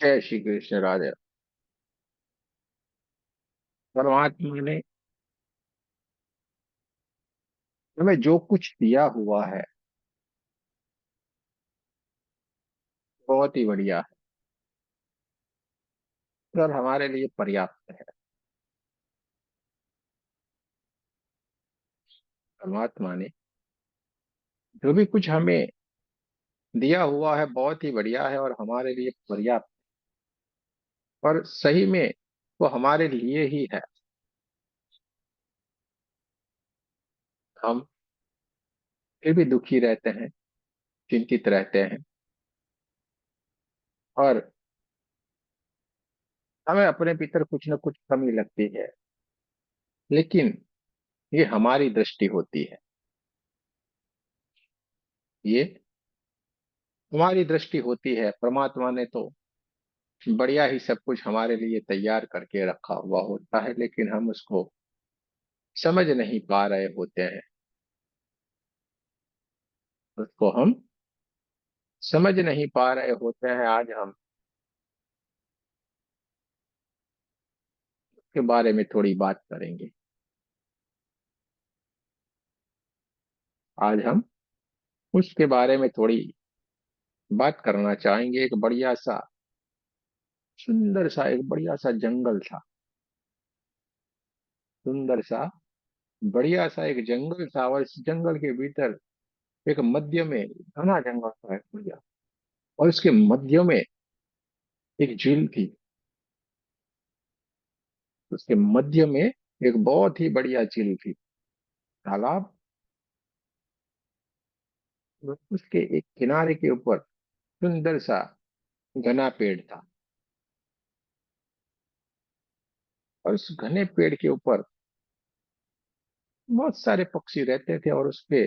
जय श्री कृष्ण राधे। परमात्मा ने हमें जो कुछ दिया हुआ है बहुत ही बढ़िया है और हमारे लिए पर्याप्त है। परमात्मा ने जो भी कुछ हमें दिया हुआ है बहुत ही बढ़िया है और हमारे लिए पर्याप्त। और सही में वो हमारे लिए ही है। हम फिर भी दुखी रहते हैं, चिंतित रहते हैं और हमें अपने भीतर कुछ न कुछ कमी लगती है। लेकिन ये हमारी दृष्टि होती है। ये हमारी दृष्टि होती है। परमात्मा ने तो बढ़िया ही सब कुछ हमारे लिए तैयार करके रखा हुआ होता है, लेकिन हम उसको समझ नहीं पा रहे होते हैं। उसको हम समझ नहीं पा रहे होते हैं। आज हम उसके बारे में थोड़ी बात करेंगे। आज हम उसके बारे में थोड़ी बात करना चाहेंगे। एक बढ़िया सा सुंदर सा एक बढ़िया सा जंगल था। सुंदर सा बढ़िया सा एक जंगल था और इस जंगल के भीतर एक मध्य में घना जंगल था, एक बढ़िया। और उसके मध्य में एक झील थी। उसके मध्य में एक बहुत ही बढ़िया झील थी, तालाब। उसके एक किनारे के ऊपर सुंदर सा घना पेड़ था। और उस घने पेड़ के ऊपर बहुत सारे पक्षी रहते थे और उस पे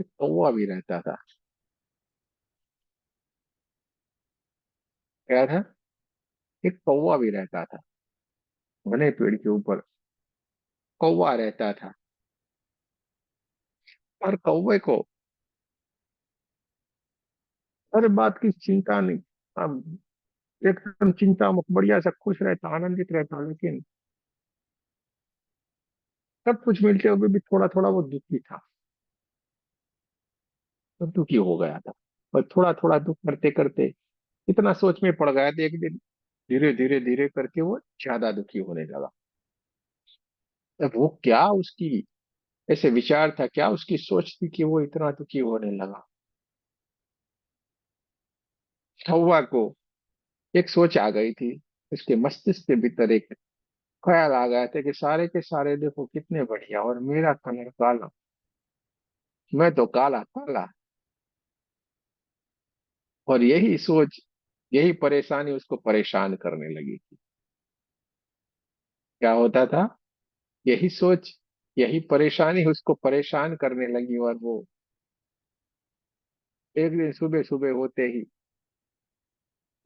एक कौवा भी रहता था। क्या था? एक कौवा भी रहता था। घने पेड़ के ऊपर कौवा रहता था। और कौवे को हर बात की चिंता नहीं। अब एकदम चिंता मुक्त बढ़िया सा खुश रहता, आनंदित रहता। लेकिन सब कुछ मिलते हुए भी थोड़ा थोड़ा वो दुखी था। तो दुखी हो गया था। और थोड़ा थोड़ा दुख करते करते इतना सोच में पड़ गया था। एक दिन धीरे धीरे धीरे करके वो ज्यादा दुखी होने लगा। अब वो क्या उसकी ऐसे विचार था, क्या उसकी सोच थी कि वो इतना दुखी होने लगा। हवा को एक सोच आ गई थी। उसके मस्तिष्क के भीतर एक ख्याल आ गया था कि सारे के सारे देखो कितने बढ़िया और मेरा कलर काला, मैं तो काला काला। और यही सोच, यही परेशानी उसको परेशान करने लगी थी। क्या होता था? यही सोच, यही परेशानी उसको परेशान करने लगी। और वो एक दिन सुबह सुबह होते ही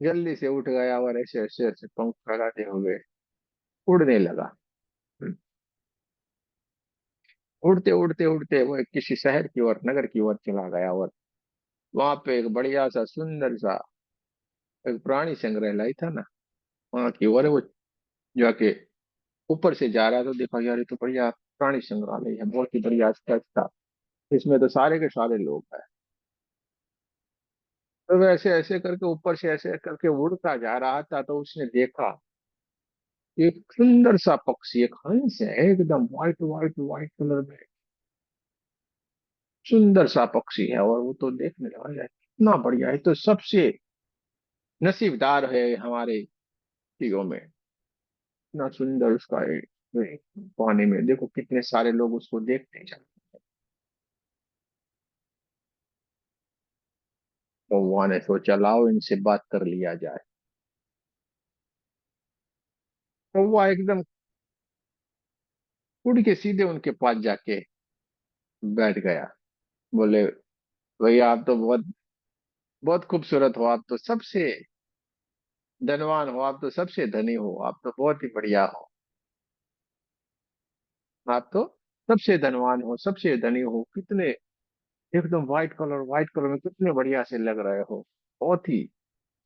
जल्दी से उठ गया और ऐसे ऐसे ऐसे पंख फैलाते हुए उड़ने लगा। हम्म। उड़ते उड़ते उड़ते वो एक किसी शहर की ओर, नगर की ओर चला गया। और वहां पे एक बढ़िया सा सुंदर सा एक प्राणी संग्रहालय था ना, वहां की ओर वो जाके ऊपर से जा रहा था। देखा यार ये तो बढ़िया प्राणी संग्रहालय है, बहुत ही बढ़िया अच्छा था। इसमें तो सारे के सारे लोग हैं। तो वैसे ऐसे करके ऊपर से ऐसे करके उड़ता जा रहा था तो उसने देखा एक सुंदर सा पक्षी, एक हंस है, एकदम व्हाइट व्हाइट व्हाइट कलर में। सुंदर सा पक्षी है। और वो तो देखने लगा यार इतना बढ़िया है, तो सबसे नसीबदार है हमारे चीजों में। इतना सुंदर उसका पानी में देखो कितने सारे लोग उसको देखते हैं। तो वहां ने सोचा लाओ इनसे बात कर लिया जाए। तो वह एकदम उड़ के सीधे उनके पास जाके बैठ गया। बोले भैया आप तो बहुत बहुत खूबसूरत हो, आप तो सबसे धनवान हो, आप तो सबसे धनी हो, आप तो बहुत ही बढ़िया हो। आप तो सबसे धनवान हो, सबसे धनी हो, कितने एकदम व्हाइट कलर में कितने बढ़िया से लग रहे हो। बहुत ही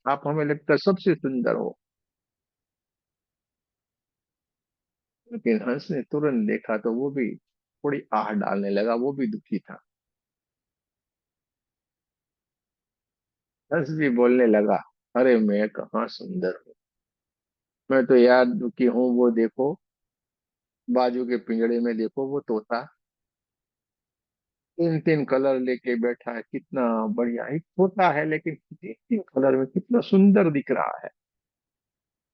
आप हमें लगता है सबसे सुंदर हो। लेकिन हंस ने तुरंत देखा तो वो भी थोड़ी आह डालने लगा, वो भी दुखी था। हंस भी बोलने लगा, अरे मैं कहाँ सुंदर हूँ, मैं तो यार दुखी हूँ। वो देखो, बाजू के पिंजड़े में देखो, वो तोता तीन तीन कलर लेके बैठा है, कितना बढ़िया। एक तोता है लेकिन तीन तीन कलर में कितना सुंदर दिख रहा है।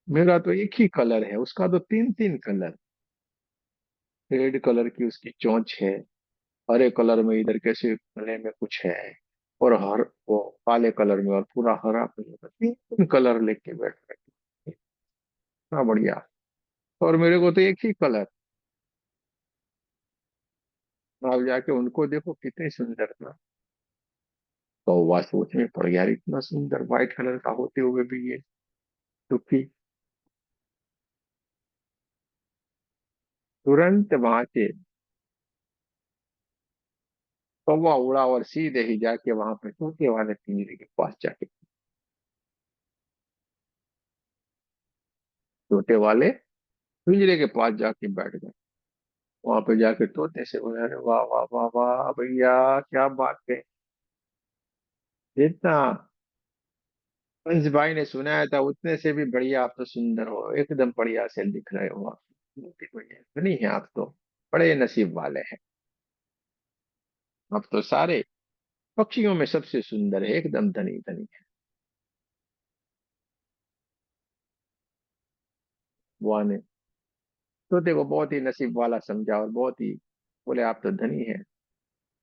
मेरा तो एक ही कलर है, उसका तो तीन तीन कलर। रेड कलर की उसकी चोंच है, हरे कलर में इधर कैसे गले में कुछ है, और हर वो काले कलर में, और पूरा हरा कलर में, तीन तीन कलर लेके बैठ रहे, इतना बढ़िया। और मेरे को तो एक ही कलर। आप जाके उनको देखो कितनी सुंदर ना। तो वह सोच में पड़ गया, यार इतना सुंदर व्हाइट कलर का होते हुए भी ये दुखी। तुरंत वहां से कौवा उड़ा और सीधे ही जाके वहां पे तोते वाले पिंजरे के पास जाके, तोते वाले पिंजरे के पास जाके बैठ गए। वहां पे जाके तोते से बोले, अरे वाह वाह वाह वाह भैया, क्या बात है। जितना हंस भाई ने सुनाया था उतने से भी बढ़िया आप तो सुंदर हो, एकदम बढ़िया से दिख रहे हो आप। बढ़िया नहीं है आप तो, बड़े नसीब वाले हैं। आप तो सारे पक्षियों में सबसे सुंदर है, एकदम धनी धनी है। बुआ ने तोते को बहुत ही नसीब वाला समझा और बहुत ही बोले, आप तो धनी है,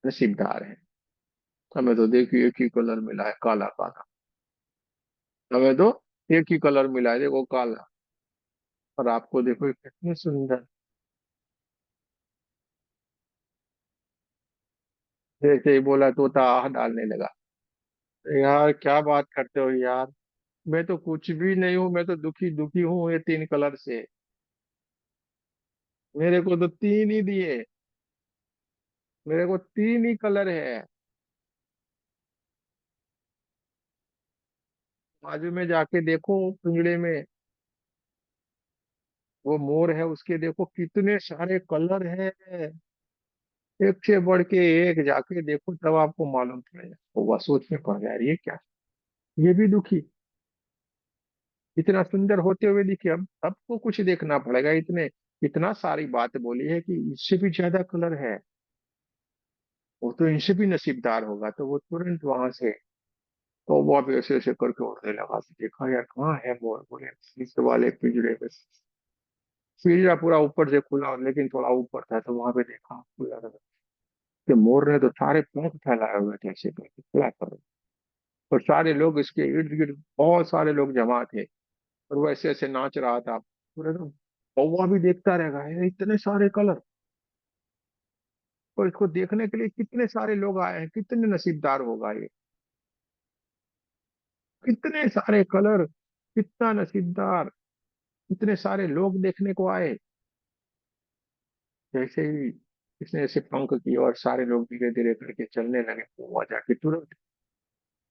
नसीबदार है। हमें तो देखिए एक ही कलर मिला है, काला काला। हमें तो एक ही कलर मिला है, देखो काला। और आपको देखो ये कितने सुंदर। जैसे ही बोला तोता आह डालने लगा, यार क्या बात करते हो यार, मैं तो कुछ भी नहीं हूँ, मैं तो दुखी दुखी हूँ ये तीन कलर से। मेरे को तो तीन ही दिए, मेरे को तीन ही कलर है। बाजू में जाके देखो पिंजड़े में, वो मोर है उसके देखो कितने सारे कलर है, एक से बढ़ के एक। जाके देखो तब आपको मालूम पड़ेगा। तो वह सोच में पड़ गया, ये क्या, ये भी दुखी, इतना सुंदर होते हुए दिखे। अब सबको कुछ देखना पड़ेगा, इतने इतना सारी बात बोली है कि इससे भी ज्यादा कलर है, वो तो इनसे भी नसीबदार होगा। तो वो तुरंत वहां से तो वो भी ऐसे ऐसे करके उड़ने लगा। तो देखा यार कहाँ है मोर, बोले इस वाले पिंजरे में। पिंजरा पूरा ऊपर से खुला लेकिन थोड़ा ऊपर था, तो वहां पे देखा खुला था कि मोर ने तो सारे पंख फैलाए हुए थे ऐसे करके खुला कर। और सारे लोग इसके इर्द गिर्द, बहुत सारे लोग जमा थे, और वो ऐसे ऐसे नाच रहा था पूरे। तो कौवा भी देखता रहेगा, ये इतने सारे कलर, और इसको देखने के लिए कितने सारे लोग आए हैं, कितने नसीबदार होगा ये, कितने सारे कलर, कितना नसीबदार, इतने सारे लोग देखने को आए। जैसे ही इसने ऐसे पंख किए और सारे लोग धीरे धीरे करके चलने लगे, तो वहां जाके तुरंत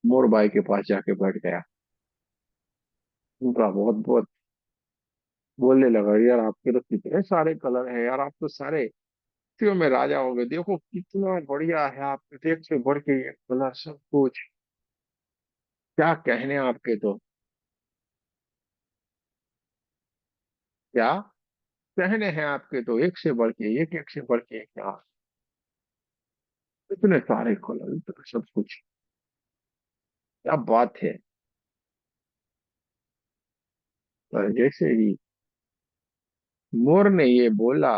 मोर बाई के पास जाके बैठ गया। उनका बहुत बहुत बोलने लगा, यार आपके तो कितने सारे कलर हैं यार, आप तो सारे पक्षियों में राजा हो गए, देखो कितना बढ़िया है आपके, एक से बढ़ के एक कलर, सब कुछ क्या कहने आपके तो। क्या कहने हैं आपके तो, एक से बढ़ के एक से बढ़ के एक यार, इतने सारे कलर, इतना सब कुछ, क्या बात है। पर जैसे ही मोर ने ये बोला,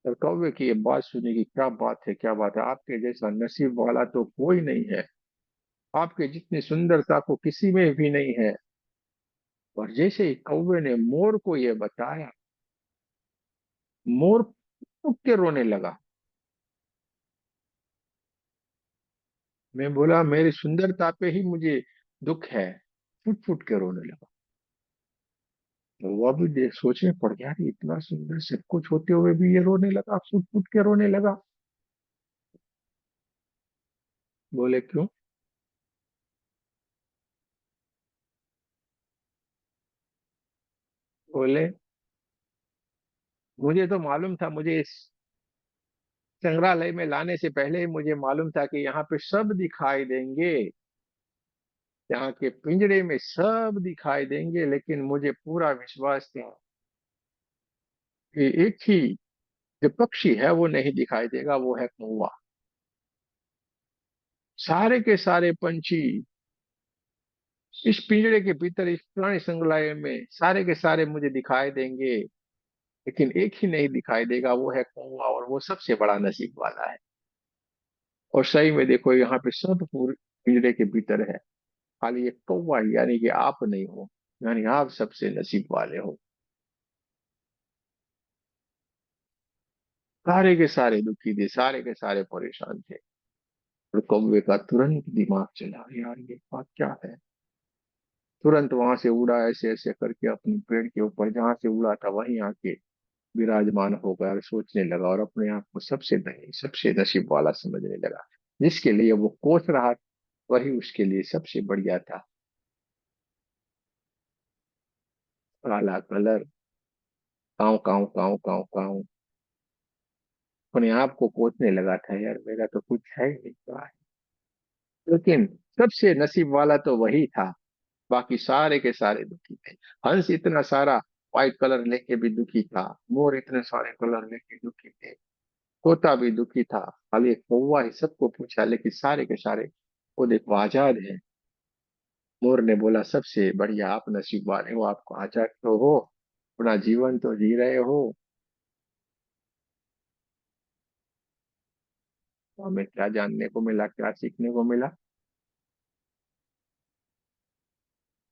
और कौवे की ये बात सुनी कि क्या बात है, क्या बात है, आपके जैसा नसीब वाला तो कोई नहीं है, आपके जितनी सुंदरता को किसी में भी नहीं है। और जैसे ही कौवे ने मोर को ये बताया, मोर फूट के रोने लगा। मैं बोला मेरी सुंदरता पे ही मुझे दुख है, फुट फुट के रोने लगा। तो वह भी देख सोचने पड़ गया कि इतना सुंदर सब कुछ होते हुए भी ये रोने लगा, फुट फुट के रोने लगा। बोले क्यों। बोले मुझे तो मालूम था, मुझे इस संग्रहालय में लाने से पहले ही मुझे मालूम था कि यहाँ पे सब दिखाई देंगे, यहाँ के पिंजरे में सब दिखाई देंगे, लेकिन मुझे पूरा विश्वास था कि एक ही जो पक्षी है वो नहीं दिखाई देगा, वो है कौवा। सारे के सारे पंछी इस पिंजरे के भीतर, इस पुराने संग्रहालय में सारे के सारे मुझे दिखाई देंगे, लेकिन एक ही नहीं दिखाई देगा, वो है कौवा, और वो सबसे बड़ा नसीब वाला है। और सही में देखो, यहाँ पे सब पूरे पिंजरे के भीतर है, खाली एक कौवा ही, यानी कि आप नहीं हो, यानी आप सबसे नसीब वाले हो। सारे के सारे दुखी थे, सारे के सारे परेशान थे। और कौवे का तुरंत दिमाग चला, यार ये बात क्या है। तुरंत वहां से उड़ा, ऐसे ऐसे करके अपने पेड़ के ऊपर जहां से उड़ा था वहीं आके विराजमान हो गया, और सोचने लगा, और अपने आप को सबसे धनी, सबसे नसीब वाला समझने लगा। जिसके लिए वो कोस रहा, वही उसके लिए सबसे बढ़िया था। काला कलर, काव काव काव काव काव, अपने आप को कोसने लगा था, यार मेरा तो कुछ है ही नहीं, क्या है। लेकिन सबसे नसीब वाला तो वही था, बाकी सारे के सारे दुखी थे। हंस इतना सारा व्हाइट कलर लेके भी दुखी था, मोर इतने सारे कलर लेके दुखी थे, तोता भी दुखी था, खाली एक कौवा ही सबको पूछा, लेकिन सारे के सारे वो देखो आजाद है। मोर ने बोला, सबसे बढ़िया आप नसीब वाले हो, आपको आजाद तो हो, अपना जीवन तो जी रहे हो। तो हमें क्या जानने को मिला, क्या सीखने को मिला।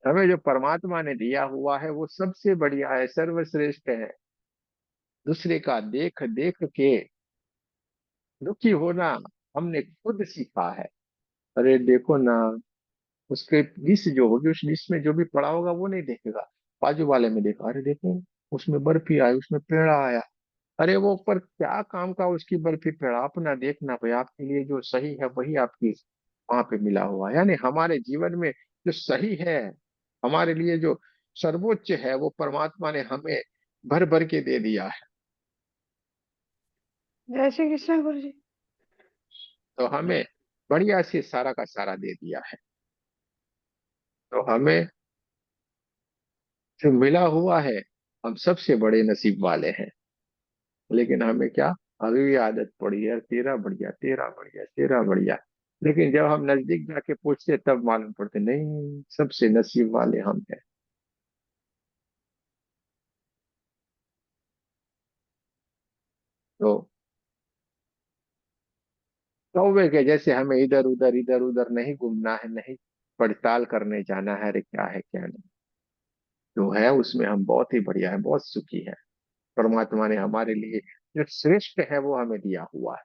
हमें जो परमात्मा ने दिया हुआ है वो सबसे बढ़िया है, सर्वश्रेष्ठ है। दूसरे का देख देख के दुखी होना हमने खुद सीखा है। अरे देखो ना, उसके डिश जो होगी, उस डिश में जो भी पड़ा होगा वो नहीं देखेगा, बाजू वाले में देखा, अरे देखो उसमें बर्फी आई, उसमें पेड़ा आया, अरे वो ऊपर क्या काम का उसकी बर्फी पेड़ा, अपना देखना भाई, आपके लिए जो सही है वही आपकी वहां पे मिला हुआ है। यानी हमारे जीवन में जो सही है, हमारे लिए जो सर्वोच्च है, वो परमात्मा ने हमें भर भर के दे दिया है। जय श्री कृष्ण गुरु जी। तो हमें बढ़िया से सारा का सारा दे दिया है। तो हमें जो मिला हुआ है, हम सबसे बड़े नसीब वाले हैं। लेकिन हमें क्या, अभी भी आदत पड़ी है, तेरा बढ़िया, तेरा बढ़िया, तेरा बढ़िया। लेकिन जब हम नजदीक जाके पूछते तब मालूम पड़ते, नहीं, सबसे नसीब वाले हम हैं। तो कौवे के जैसे हमें इधर उधर नहीं घूमना है, नहीं पड़ताल करने जाना है, अरे क्या है क्या नहीं, जो है उसमें हम बहुत ही बढ़िया है, बहुत सुखी है। परमात्मा ने हमारे लिए जो श्रेष्ठ है वो हमें दिया हुआ है।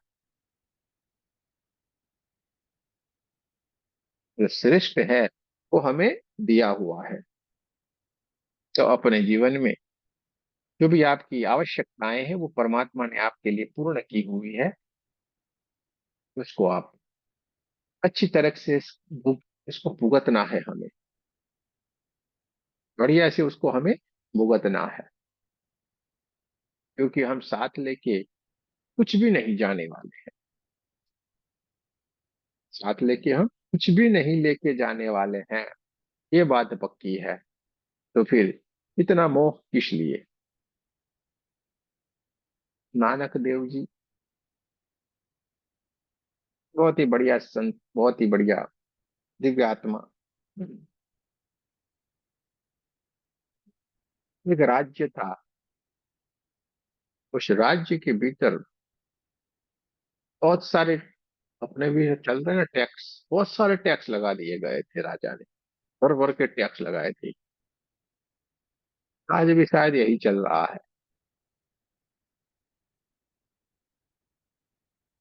जो श्रेष्ठ है वो हमें दिया हुआ है। तो अपने जीवन में जो भी आपकी आवश्यकताएं हैं, वो परमात्मा ने आपके लिए पूर्ण की हुई है। उसको आप अच्छी तरह से इसको भुगतना है हमें, बढ़िया से उसको हमें भुगतना है, क्योंकि हम साथ लेके कुछ भी नहीं जाने वाले हैं। साथ लेके हम कुछ भी नहीं लेके जाने वाले हैं, ये बात पक्की है। तो फिर इतना मोह किस लिए। नानक देव जी बहुत ही बढ़िया संत, बहुत ही बढ़िया दिव्य आत्मा। एक राज्य था, उस राज्य के भीतर बहुत सारे, अपने भी चल रहे हैं ना टैक्स, बहुत सारे टैक्स लगा दिए गए थे राजा ने, भर भर के टैक्स लगाए थे। आज भी शायद यही चल रहा है।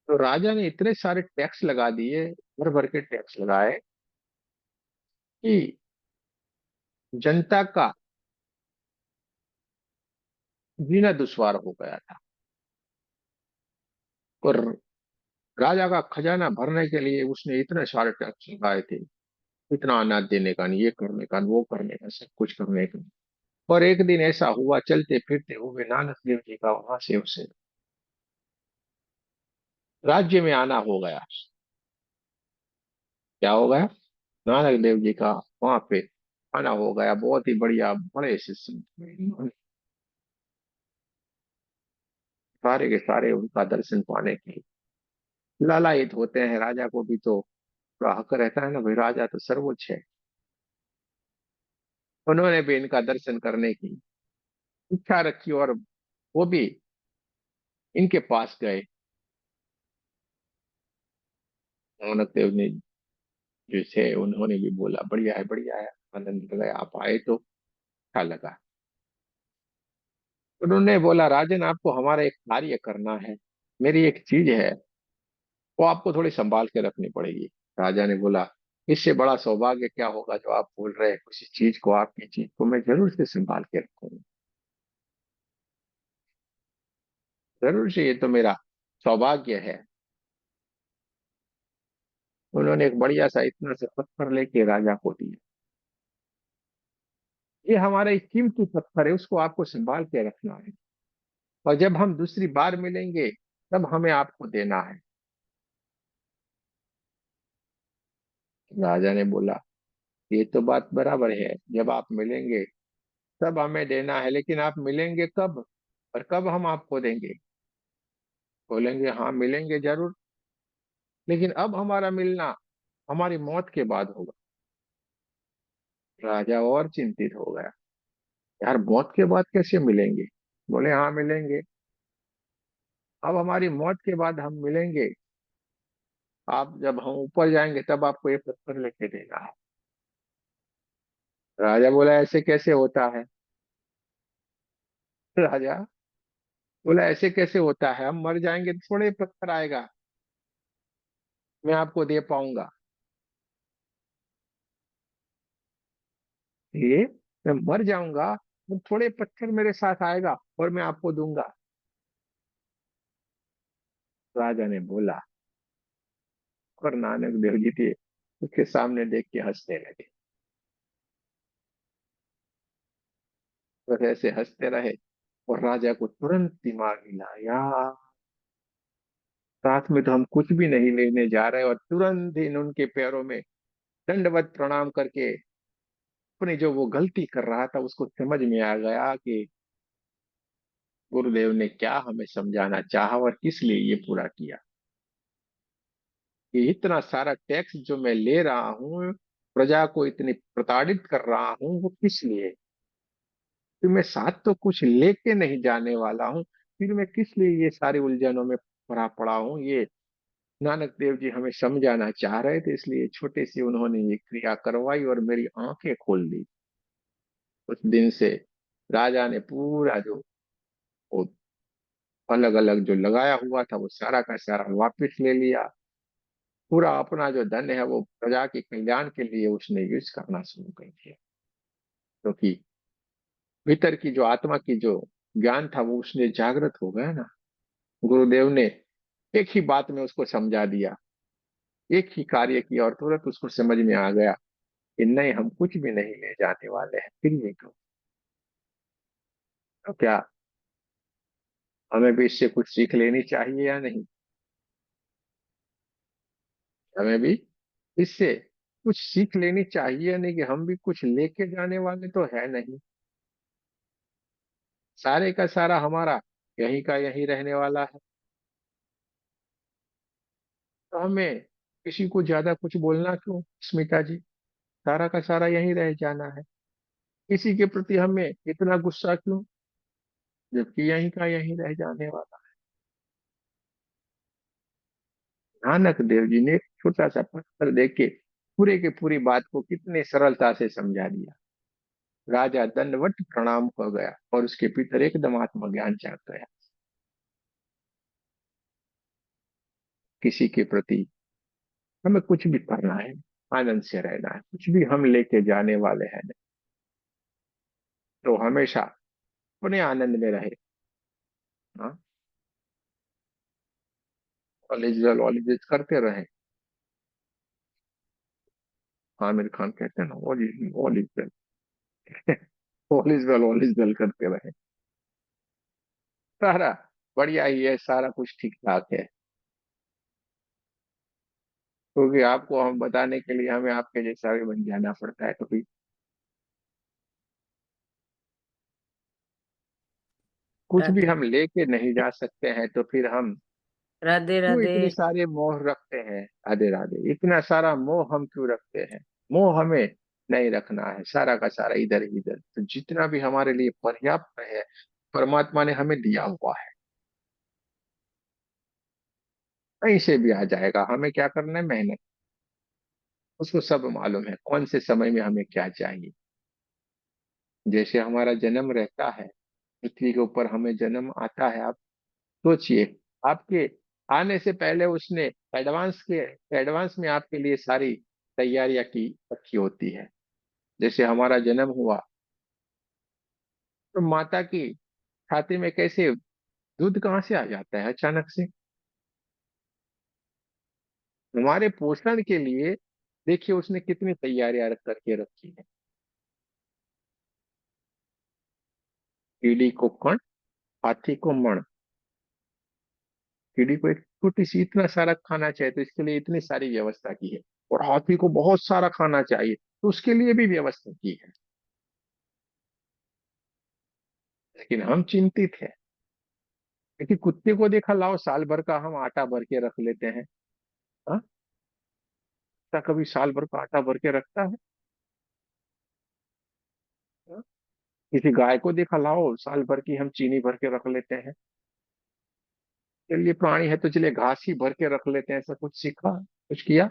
तो राजा ने इतने सारे टैक्स लगा दिए, भर भर के टैक्स लगाए, कि जनता का जीना दुश्वार हो गया था। और राजा का खजाना भरने के लिए उसने इतने सारे टैक्स लगाए थे, इतना अनाज देने का नहीं, ये करने का, वो करने का, सब कुछ करने का। और एक दिन ऐसा हुआ, चलते फिरते हुए नानक देव जी का वहां से उसे राज्य में आना हो गया। क्या हो गया? नानक देव जी का वहां पे आना हो गया। बहुत ही बढ़िया, बड़े से सारे के सारे उनका दर्शन पाने के लिए लालायित होते हैं। राजा को भी तो थोड़ा हक रहता है ना, भाई राजा तो सर्वोच्च है। उन्होंने भी इनका दर्शन करने की इच्छा रखी और वो भी इनके पास गए। नानक देव ने जो थे उन्होंने भी बोला बढ़िया है, बढ़िया है, आनंद लगा, आप आए तो अच्छा लगा। उन्होंने बोला राजन, आपको हमारा एक कार्य करना है, मेरी एक चीज है, वो आपको थोड़ी संभाल के रखनी पड़ेगी। राजा ने बोला इससे बड़ा सौभाग्य क्या होगा जो आप बोल रहे हैं, किसी चीज को, आपकी चीज को मैं जरूर से संभाल के रखूंगा। जरूर से, ये तो मेरा सौभाग्य है। उन्होंने एक बढ़िया सा इतना सा पत्थर लेके राजा को दिया। ये हमारा एक कीमती पत्थर है, उसको आपको संभाल के रखना है, और जब हम दूसरी बार मिलेंगे तब हमें आपको देना है। राजा ने बोला ये तो बात बराबर है, जब आप मिलेंगे तब हमें देना है, लेकिन आप मिलेंगे कब और कब हम आपको देंगे? बोलेंगे हाँ मिलेंगे जरूर, लेकिन अब हमारा मिलना हमारी मौत के बाद होगा। राजा और चिंतित हो गया, यार मौत के बाद कैसे मिलेंगे? बोले हाँ मिलेंगे, अब हमारी मौत के बाद हम मिलेंगे। आप जब हम ऊपर जाएंगे तब आपको ये पत्थर लेके देना है। राजा बोला ऐसे कैसे होता है? राजा बोला ऐसे कैसे होता है, हम मर जाएंगे तो थोड़े पत्थर आएगा मैं आपको दे पाऊंगा। ये मैं मर जाऊंगा तो थोड़े पत्थर मेरे साथ आएगा और मैं आपको दूंगा। राजा ने बोला, और नानक देव जी थे उसके सामने देख के हंसने लगे। बस ऐसे हंसते रहे, और राजा को तुरंत दिमाग हिला, यार साथ में तो हम कुछ भी नहीं लेने जा रहे, और तुरंत ही उनके पैरों में दंडवत प्रणाम करके अपनी जो वो गलती कर रहा था उसको समझ में आ गया कि गुरुदेव ने क्या हमें समझाना चाहा और किस लिए ये पूरा किया। कि इतना सारा टैक्स जो मैं ले रहा हूँ, प्रजा को इतनी प्रताड़ित कर रहा हूँ, वो किस लिए? फिर मैं साथ तो कुछ लेके नहीं जाने वाला हूँ, फिर मैं किस लिए ये सारी उलझनों में पड़ा पड़ा हूँ? ये नानक देव जी हमें समझाना चाह रहे थे, इसलिए छोटे से उन्होंने ये क्रिया करवाई और मेरी आंखें खोल दी। उस दिन से राजा ने पूरा जो वो अलग अलग जो लगाया हुआ था वो सारा का सारा वापस ले लिया। पूरा अपना जो धन है वो प्रजा के कल्याण के लिए उसने यूज करना शुरू कर दिया, क्योंकि भीतर की जो आत्मा की जो ज्ञान था वो उसने जागृत हो गया ना। गुरुदेव ने एक ही बात में उसको समझा दिया, एक ही कार्य किया, और तुरंत उसको समझ में आ गया कि नहीं, हम कुछ भी नहीं ले जाने वाले हैं, फिर ये क्यों? तो क्या हमें भी इससे कुछ सीख लेनी चाहिए या नहीं? हमें भी इससे कुछ सीख लेनी चाहिए या नहीं, कि हम भी कुछ लेके जाने वाले तो है नहीं, सारे का सारा हमारा यहीं का यहीं रहने वाला है। तो हमें किसी को ज्यादा कुछ बोलना क्यों, स्मिता जी? सारा का सारा यहीं रह जाना है, किसी के प्रति हमें इतना गुस्सा क्यों, जबकि यहीं का यहीं रह जाने वाला। नानक देव जी ने एक छोटा सा पत्थर देख के पूरे के पूरी बात को कितने सरलता से समझा दिया। राजा दंडवत प्रणाम हो गया और उसके भीतर एकदम आत्मज्ञान जाग गया। किसी के प्रति हमें कुछ भी करना है, आनंद से रहना है, कुछ भी हम लेके जाने वाले हैं नहीं, तो हमेशा अपने आनंद में रहे। हाँ, कॉलेज वॉलेज करते रहे। आमिर खान कहते हैं ना, all is well. All is well करते रहे। सारा बढ़िया ही है, सारा कुछ ठीक ठाक है। क्योंकि आपको हम बताने के लिए हमें आपके जैसा भी बन जाना पड़ता है कभी। कुछ भी राधे हम लेके नहीं जा सकते हैं तो फिर हम राधे क्यों राधे। इतने सारे मोह रखते हैं। राधे राधे। इतना सारा मोह हम क्यों रखते हैं। मोह हमें नहीं रखना है, सारा का सारा इधर ही इधर, तो जितना भी हमारे लिए पर्याप्त है परमात्मा ने हमें दिया हुआ है। कहीं से भी आ जाएगा, हमें क्या करना है, मेहनत। उसको सब मालूम है कौन से समय में हमें क्या चाहिए। जैसे हमारा जन्म रहता है, पृथ्वी के ऊपर हमें जन्म आता है, आप सोचिए, आपके आने से पहले उसने एडवांस में आपके लिए सारी तैयारियां की रखी होती है। जैसे हमारा जन्म हुआ तो माता की छाती में कैसे दूध कहाँ से आ जाता है अचानक से। हमारे पोषण के लिए देखिए उसने कितनी तैयारियां रख करके रखी है। कीड़ी को कण, हाथी को मण। कीड़ी को एक छोटी सी इतना सारा खाना चाहिए तो इसके लिए इतनी सारी व्यवस्था की है। और हाथी को बहुत सारा खाना चाहिए तो उसके लिए भी व्यवस्था की है। लेकिन हम चिंतित है क्योंकि कुत्ते को देखा, लाओ साल भर का हम आटा भर के रख लेते हैं। हाँ, कुत्ता कभी साल भर का आटा भर के रखता है? हाँ? किसी गाय को देखा, लाओ साल भर की हम चीनी भर के रख लेते हैं। चलिए प्राणी है तो चलिए घास ही भर के रख लेते हैं, ऐसा कुछ सीखा, कुछ किया?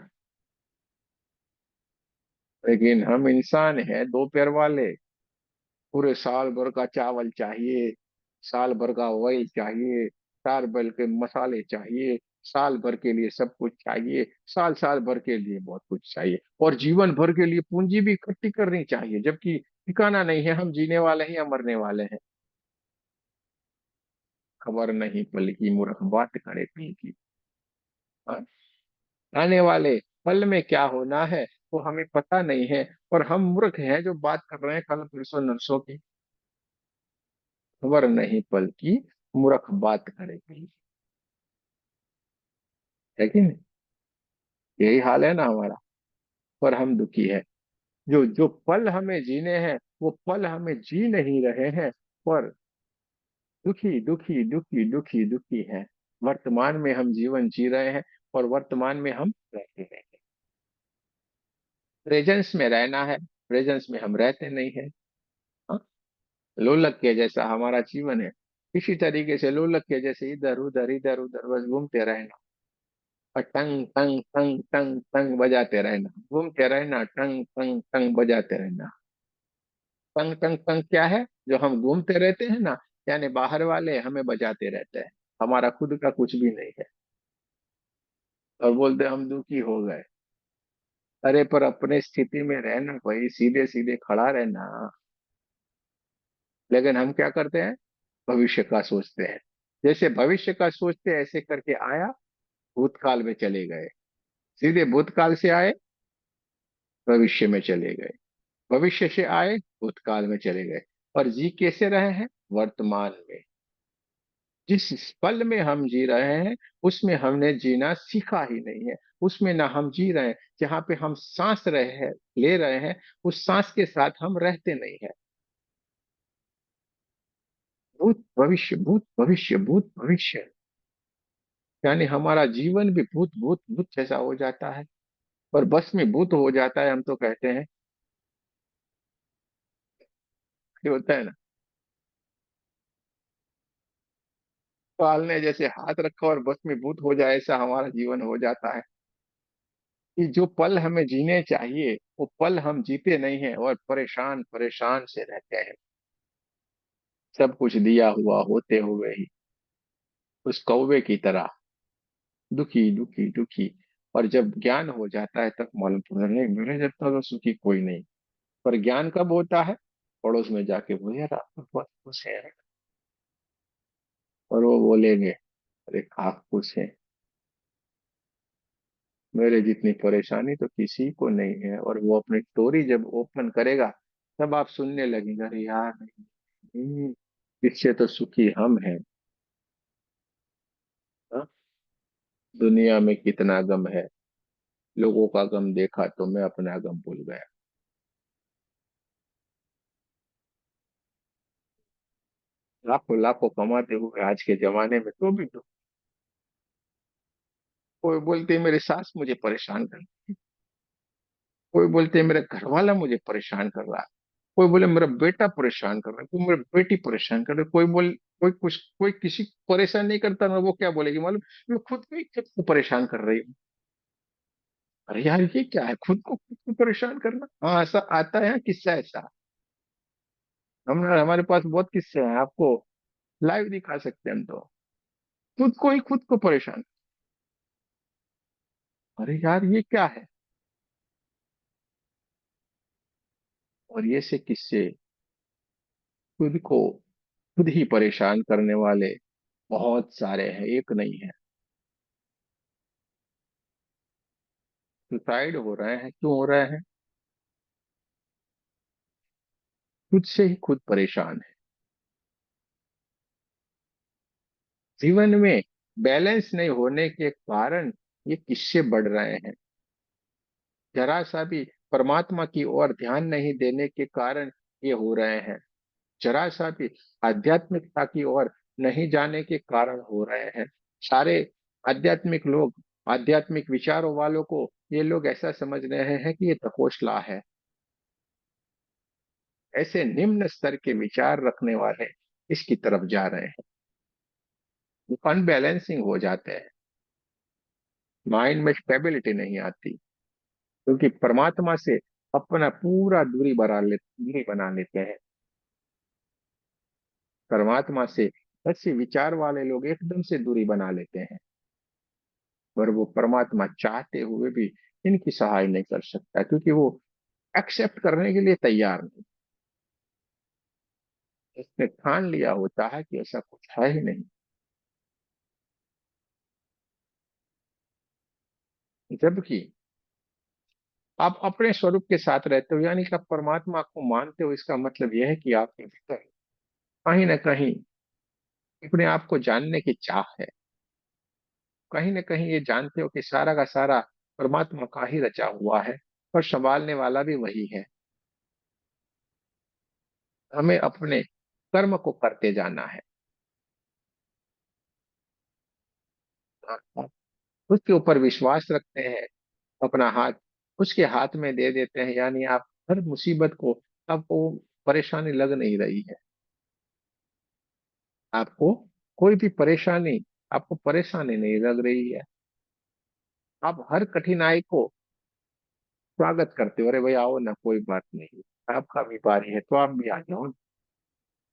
लेकिन हम इंसान हैं दो पैर वाले, पूरे साल भर का चावल चाहिए, साल भर का ऑयल चाहिए, साल भर के मसाले चाहिए, साल भर के लिए सब कुछ चाहिए, साल साल भर के लिए बहुत कुछ चाहिए, और जीवन भर के लिए पूंजी भी इकट्ठी करनी चाहिए, जबकि ठिकाना नहीं है, हम जीने वाले हैं या मरने वाले हैं। खबर नहीं पल की, मूर्ख बात करे पी की। हाँ? आने वाले पल में क्या होना है वो हमें पता नहीं है, और हम मूर्ख हैं जो बात कर रहे हैं कल परसों नरसों की। खबर नहीं पल की, मूर्ख बात करेगी। है कि नहीं? यही हाल है ना हमारा। पर हम दुखी है, जो जो पल हमें जीने हैं वो पल हमें जी नहीं रहे हैं, पर दुखी दुखी दुखी दुखी दुखी है। वर्तमान में हम जीवन जी रहे हैं और वर्तमान में हम रहते हैं। प्रेजेंस में रहना है, प्रेजेंस में हम रहते नहीं है। हाँ? लोलक के जैसा हमारा जीवन है। इसी तरीके से लोलक के जैसे इधर उधर बस घूमते रहना, और टंग टंग टंग टंग टंग बजाते रहना, घूमते रहना, टंग टंग टंग बजाते रहना। टंग टंग टंग क्या है? जो हम घूमते रहते हैं ना, यानी बाहर वाले हमें बजाते रहते हैं, हमारा खुद का कुछ भी नहीं है। और बोलते हम दुखी हो गए। अरे पर अपने स्थिति में रहना भाई, सीधे सीधे खड़ा रहना। लेकिन हम क्या करते हैं, भविष्य का सोचते हैं। जैसे भविष्य का सोचते ऐसे करके आया, भूतकाल में चले गए, सीधे भूतकाल से आए भविष्य में चले गए, भविष्य से आए भूतकाल में चले गए। और जी कैसे रहे हैं, वर्तमान में। जिस पल में हम जी रहे हैं उसमें हमने जीना सीखा ही नहीं है। उसमें ना हम जी रहे हैं, जहाँ पे हम सांस रहे हैं, ले रहे हैं, उस सांस के साथ हम रहते नहीं है। भूत भविष्य भूत भविष्य भूत भविष्य, यानी हमारा जीवन भी भूत भूत भूत जैसा हो जाता है, और बस में भूत हो जाता है, हम तो कहते हैं। ये होता है ना, पालने जैसे हाथ रखा और बस में भूत हो जाए, ऐसा हमारा जीवन हो जाता है कि जो पल हमें जीने चाहिए वो पल हम जीते नहीं है, और परेशान परेशान से रहते हैं। सब कुछ दिया हुआ होते हुए ही उस कौवे की तरह दुखी दुखी दुखी। और जब ज्ञान हो जाता है तब मालूम पड़ता है, नहीं मेरे जब तक तो सुखी कोई नहीं। पर ज्ञान कब होता है, पड़ोस में जाके बोले यार आप तो बहुत खुश है, और वो बोलेंगे अरे आप खुश है, मेरे जितनी परेशानी तो किसी को नहीं है। और वो अपनी स्टोरी जब ओपन करेगा तब आप सुनने लगेंगे, अरे यार नहीं, इससे तो सुखी हम हैं। हाँ? दुनिया में कितना गम है, लोगों का गम देखा तो मैं अपना गम भूल गया। लाखों लाखों कमाते हुए आज के जमाने में तो भी तो कोई बोलते मेरे सास मुझे परेशान कर, कोई बोलते मेरा घर वाला मुझे परेशान कर रहा है, कोई बोले मेरा बेटा परेशान कर रहा है, कोई मेरा बेटी परेशान कर रहा है, कोई बोल, कोई कुछ, कोई किसी को परेशान नहीं करता ना, वो क्या बोलेगी मालूम, मैं खुद को परेशान कर रही हूँ। अरे यार ये क्या है, खुद को परेशान करना। हाँ ऐसा आता है किस्सा ऐसा, हम हमारे पास बहुत किस्से हैं, आपको लाइव दिखा सकते हैं हम तो। खुद को ही खुद को परेशान। अरे यार ये क्या है। और ये से किस्से खुद को खुद ही परेशान करने वाले बहुत सारे हैं, एक नहीं है। सुसाइड हो रहे हैं, क्यों हो रहे हैं? खुद से ही खुद परेशान है। जीवन में बैलेंस नहीं होने के कारण ये किस्से बढ़ रहे हैं। जरा सा भी परमात्मा की ओर ध्यान नहीं देने के कारण ये हो रहे हैं। जरा सा भी आध्यात्मिकता की ओर नहीं जाने के कारण हो रहे हैं। सारे आध्यात्मिक लोग, आध्यात्मिक विचारों वालों को ये लोग ऐसा समझ रहे हैं कि ये तपोशला है। ऐसे निम्न स्तर के विचार रखने वाले इसकी तरफ जा रहे हैं, अनबैलेंसिंग हो जाते हैं, माइंड में स्टेबिलिटी नहीं आती, क्योंकि परमात्मा से अपना पूरा दूरी बना लेते हैं। परमात्मा से ऐसे विचार वाले लोग एकदम से दूरी बना लेते हैं, पर वो परमात्मा चाहते हुए भी इनकी सहाय नहीं कर सकता, क्योंकि वो एक्सेप्ट करने के लिए तैयार नहीं। उसने ठान लिया होता है कि ऐसा कुछ है ही नहीं। जबकि आप अपने स्वरूप के साथ रहते हो, यानी कि आप परमात्मा को मानते हो, इसका मतलब यह है कि आपके भीतर कहीं ना कहीं अपने आप को जानने की चाह है। कहीं ना कहीं ये जानते हो कि सारा का सारा परमात्मा का ही रचा हुआ है, और संभालने वाला भी वही है। हमें अपने कर्म को करते जाना है। उसके ऊपर विश्वास रखते हैं, अपना हाथ उसके हाथ में दे देते हैं, यानी आप हर मुसीबत को, आपको परेशानी लग नहीं रही है, आपको कोई भी परेशानी, आपको परेशानी नहीं लग रही है। आप हर कठिनाई को स्वागत करते हो, अरे भाई आओ ना, कोई बात नहीं, आपका भी बारी है तो आप भी आ जाओ।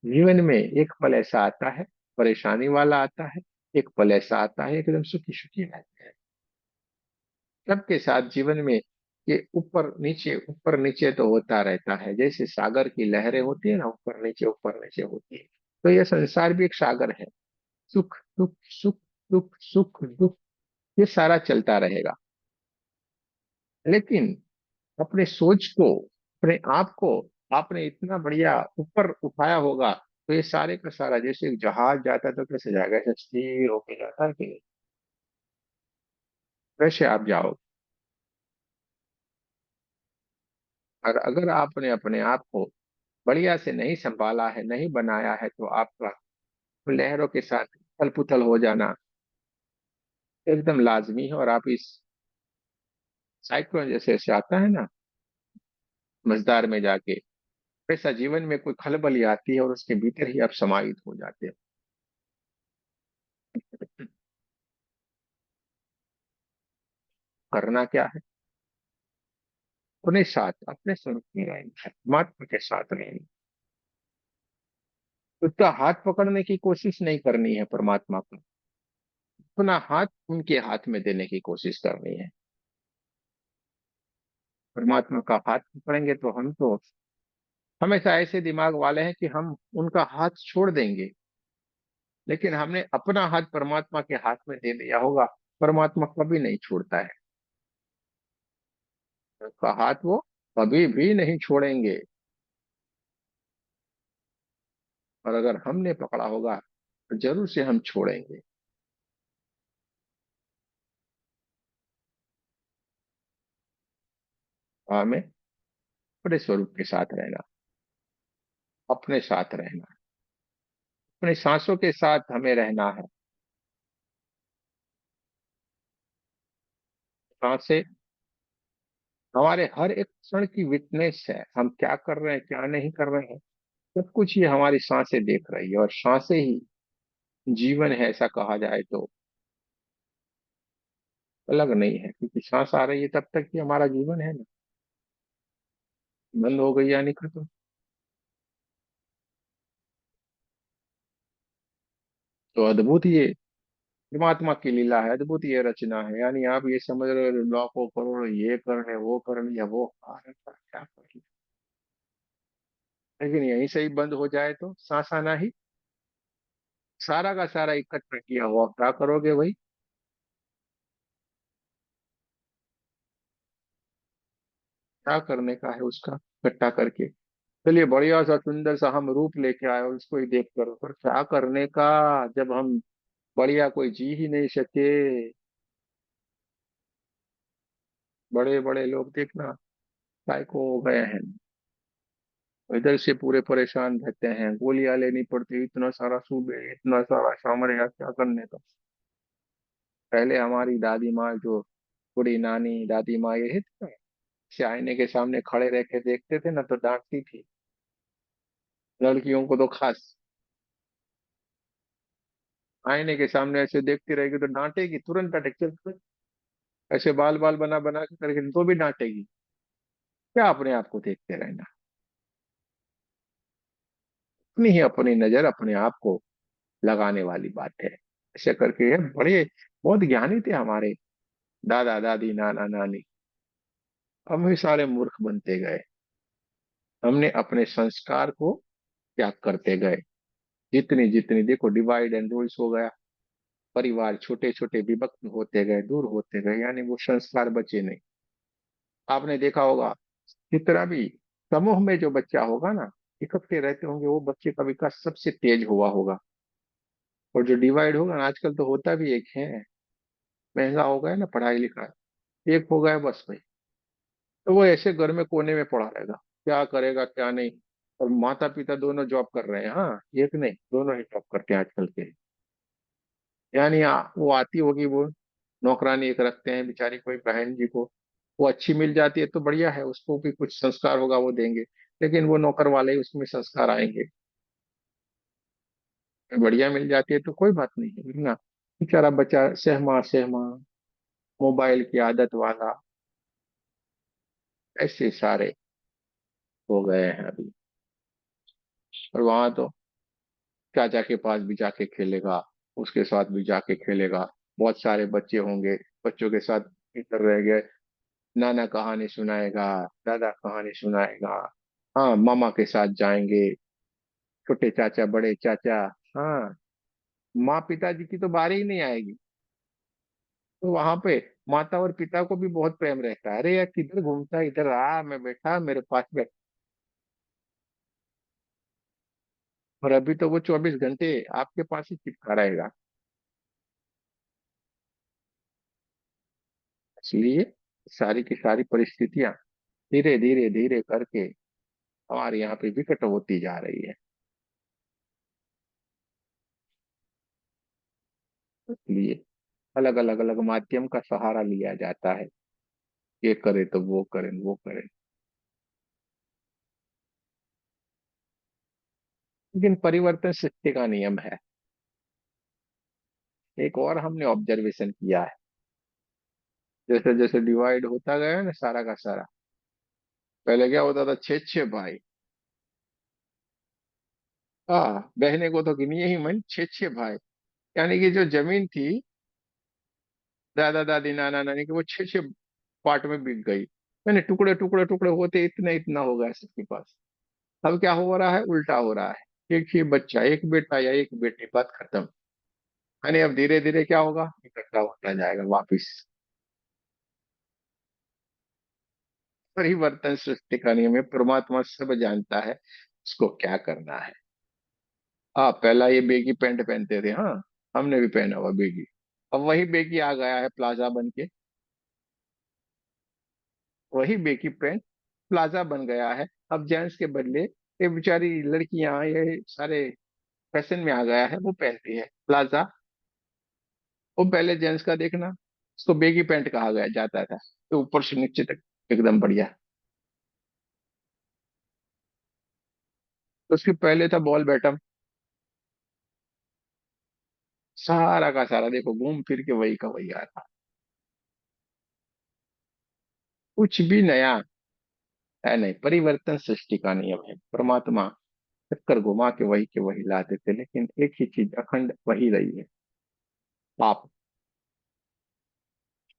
जीवन में एक पल ऐसा आता है, परेशानी वाला आता है, एक पल ऐसा आता है एकदम सुखी सुखी रहते हैं। सबके साथ जीवन में ये ऊपर नीचे तो होता रहता है, जैसे सागर की लहरें होती है ना, ऊपर नीचे होती है। तो ये संसार भी एक सागर है, सुख दुख सुख दुख सुख दुख, ये सारा चलता रहेगा। लेकिन अपने सोच को, अपने आप को आपने इतना बढ़िया ऊपर उठाया होगा, तो ये सारे का सारा, जैसे एक जहाज जाता है तो कैसे जाएगा, ऐसे स्थिर होके जाता है कि नहीं? वैसे आप जाओ। और अगर आपने अपने आप को बढ़िया से नहीं संभाला है, नहीं बनाया है, तो आपका लहरों के साथ उथल पुथल हो जाना एकदम लाजमी है। और आप इस साइक्लोन जैसे ऐसे आता है ना, मझधार में जाके, वैसा जीवन में कोई खलबली आती है और उसके भीतर ही आप समाहित हो जाते हो। करना क्या है? अपने साथ, अपने स्वरूप में रहेंगे, परमात्मा के साथ रहेंगे। उसका हाथ पकड़ने की कोशिश नहीं करनी है परमात्मा को, अपना हाथ उनके हाथ में देने की कोशिश करनी है। परमात्मा का हाथ पकड़ेंगे तो हम तो हमेशा ऐसे दिमाग वाले हैं कि हम उनका हाथ छोड़ देंगे, लेकिन हमने अपना हाथ परमात्मा के हाथ में दे दिया होगा, परमात्मा कभी नहीं छोड़ता है। उसका हाथ वो कभी भी नहीं छोड़ेंगे। और अगर हमने पकड़ा होगा तो जरूर से हम छोड़ेंगे। तो हमें अपने स्वरूप के साथ रहना, अपने साथ रहना, अपनी सांसों के साथ हमें रहना है। सांसें हमारे हर एक क्षण की विटनेस है, हम क्या कर रहे हैं क्या नहीं कर रहे हैं, सब कुछ ये हमारी सांसें देख रही है। और सांसें ही जीवन है ऐसा कहा जाए तो अलग नहीं है, क्योंकि सांस आ रही है तब तक ही हमारा जीवन है ना, बंद हो गई यानी खत्म। तो अद्भुत ये परमात्मा की लीला है, अद्भुत ये रचना है। यानी आप ये समझ रहे हो लाखों करोड़ ये कर ले वो कर लिया वो क्या कर लिया, लेकिन यहीं से ही बंद हो जाए तो सांस आना ही सारा का सारा इकट्ठा किया हुआ, क्या करोगे भाई? क्या करने का है उसका इकट्ठा करके? चलिए बढ़िया सा सुंदर सा हम रूप लेके आए और उसको ही देख कर, पर क्या करने का जब हम बढ़िया कोई जी ही नहीं सके। बड़े बड़े लोग देखना साइको हो गए हैं, इधर से पूरे परेशान रहते हैं, गोलियां लेनी पड़ती, इतना सारा सूबे इतना सारा सामरिया क्या करने का। पहले हमारी दादी माँ जो बूढ़ी नानी दादी माँ ये थे, से आईने के सामने खड़े रह के देखते थे ना तो डांटती थी, लड़कियों को तो खास। आईने के सामने ऐसे देखती रहेगी तो डांटेगी, तुरंत डांटेगी, चल चल। ऐसे बाल बाल बना बना के करके तो भी डांटेगी। क्या अपने आप को देखते रहना, अपनी ही अपनी नजर अपने आप को लगाने वाली बात है। ऐसे करके ये बड़े बहुत ज्ञानी थे हमारे दादा दादी नाना नानी। हम भी सारे मूर्ख बनते गए, हमने अपने संस्कार को त्याग करते गए। जितनी जितनी देखो डिवाइड एंड रूल्स हो गया, परिवार छोटे छोटे विभक्त होते गए, दूर होते गए, यानी वो संस्कार बचे नहीं। आपने देखा होगा जितना भी समूह में जो बच्चा होगा ना, इकट्ठे रहते होंगे, वो बच्चे का विकास सबसे तेज हुआ होगा। और जो डिवाइड होगा ना, आजकल तो होता भी एक है, महंगा हो गया ना पढ़ाई लिखाई, एक हो गया बस भाई, तो वो ऐसे घर में कोने में पड़ा रहेगा, क्या करेगा क्या नहीं। और माता पिता दोनों जॉब कर रहे हैं, हाँ एक नहीं दोनों ही जॉब करते हैं आजकल के। यानी वो आती होगी वो नौकरानी एक रखते हैं बेचारी कोई बहन जी को, वो अच्छी मिल जाती है तो बढ़िया है, उसको भी कुछ संस्कार होगा वो देंगे, लेकिन वो नौकर वाले ही उसमें संस्कार आएंगे। बढ़िया मिल जाती है तो कोई बात नहीं है ना, बेचारा बच्चा सहमा सहमा मोबाइल की आदत वाला, ऐसे सारे हो गए हैं अभी। और वहां तो चाचा के पास भी जाके खेलेगा, उसके साथ भी जाके खेलेगा, बहुत सारे बच्चे होंगे, बच्चों के साथ इधर रह गए, नाना कहानी सुनाएगा, दादा कहानी सुनाएगा, हाँ मामा के साथ जाएंगे, छोटे चाचा बड़े चाचा, हाँ माँ पिताजी की तो बारी ही नहीं आएगी। तो वहां पे माता और पिता को भी बहुत प्रेम रहता है, अरे यार किधर घूमता है, इधर आ मैं बैठा मेरे पास बैठ। और अभी तो वो 24 घंटे आपके पास ही चिपका रहेगा। इसलिए सारी की सारी परिस्थितियां धीरे धीरे धीरे करके हमारे यहाँ पे विकट होती जा रही है। इसलिए अलग अलग अलग माध्यम का सहारा लिया जाता है, ये करे तो वो करें वो करें, लेकिन परिवर्तन सृष्टि का नियम है। एक और हमने ऑब्जर्वेशन किया है, जैसे जैसे डिवाइड होता गया है ना सारा का सारा, पहले क्या होता था, छह छह भाई, हाँ बहने को तो गिनिए ही मन, छह छह भाई, यानी कि जो जमीन थी दादा दादी नाना नानी की वो छह छह पार्ट में बिक गई, यानी टुकड़े टुकड़े टुकड़े होते इतना इतना हो गया सबके पास। अब क्या हो रहा है, उल्टा हो रहा है, एक ही बच्चा एक बेटा या एक बेटी, बात खत्म। यानी अब धीरे धीरे क्या होगा, इकट्ठा होता जाएगा वापिस। परिवर्तन सृष्टि का नियम है, परमात्मा सब जानता है उसको क्या करना है। हाँ, पहला ये बेगी पैंट पहनते थे, हाँ। हमने भी पहना हुआ बेगी। अब वही बेगी आ गया है प्लाजा बन के। वही बेगी पैंट प्लाजा बन गया है। अब जेंट्स के बदले ये बेचारी लड़कियां ये सारे फैशन में आ गया है, वो पहनती है प्लाजा। वो पहले जेंट्स का देखना, उसको बेगी पैंट कहा गया जाता था, तो ऊपर से नीचे तक एकदम बढ़िया। तो उसके पहले था बॉल बॉटम। सारा का सारा देखो घूम फिर के वही का वही आ रहा। कुछ भी नया है नहीं, परिवर्तन सृष्टि का नियम है। परमात्मा चक्कर घुमा के वही लाते थे, लेकिन एक ही चीज अखंड वही रही है। आप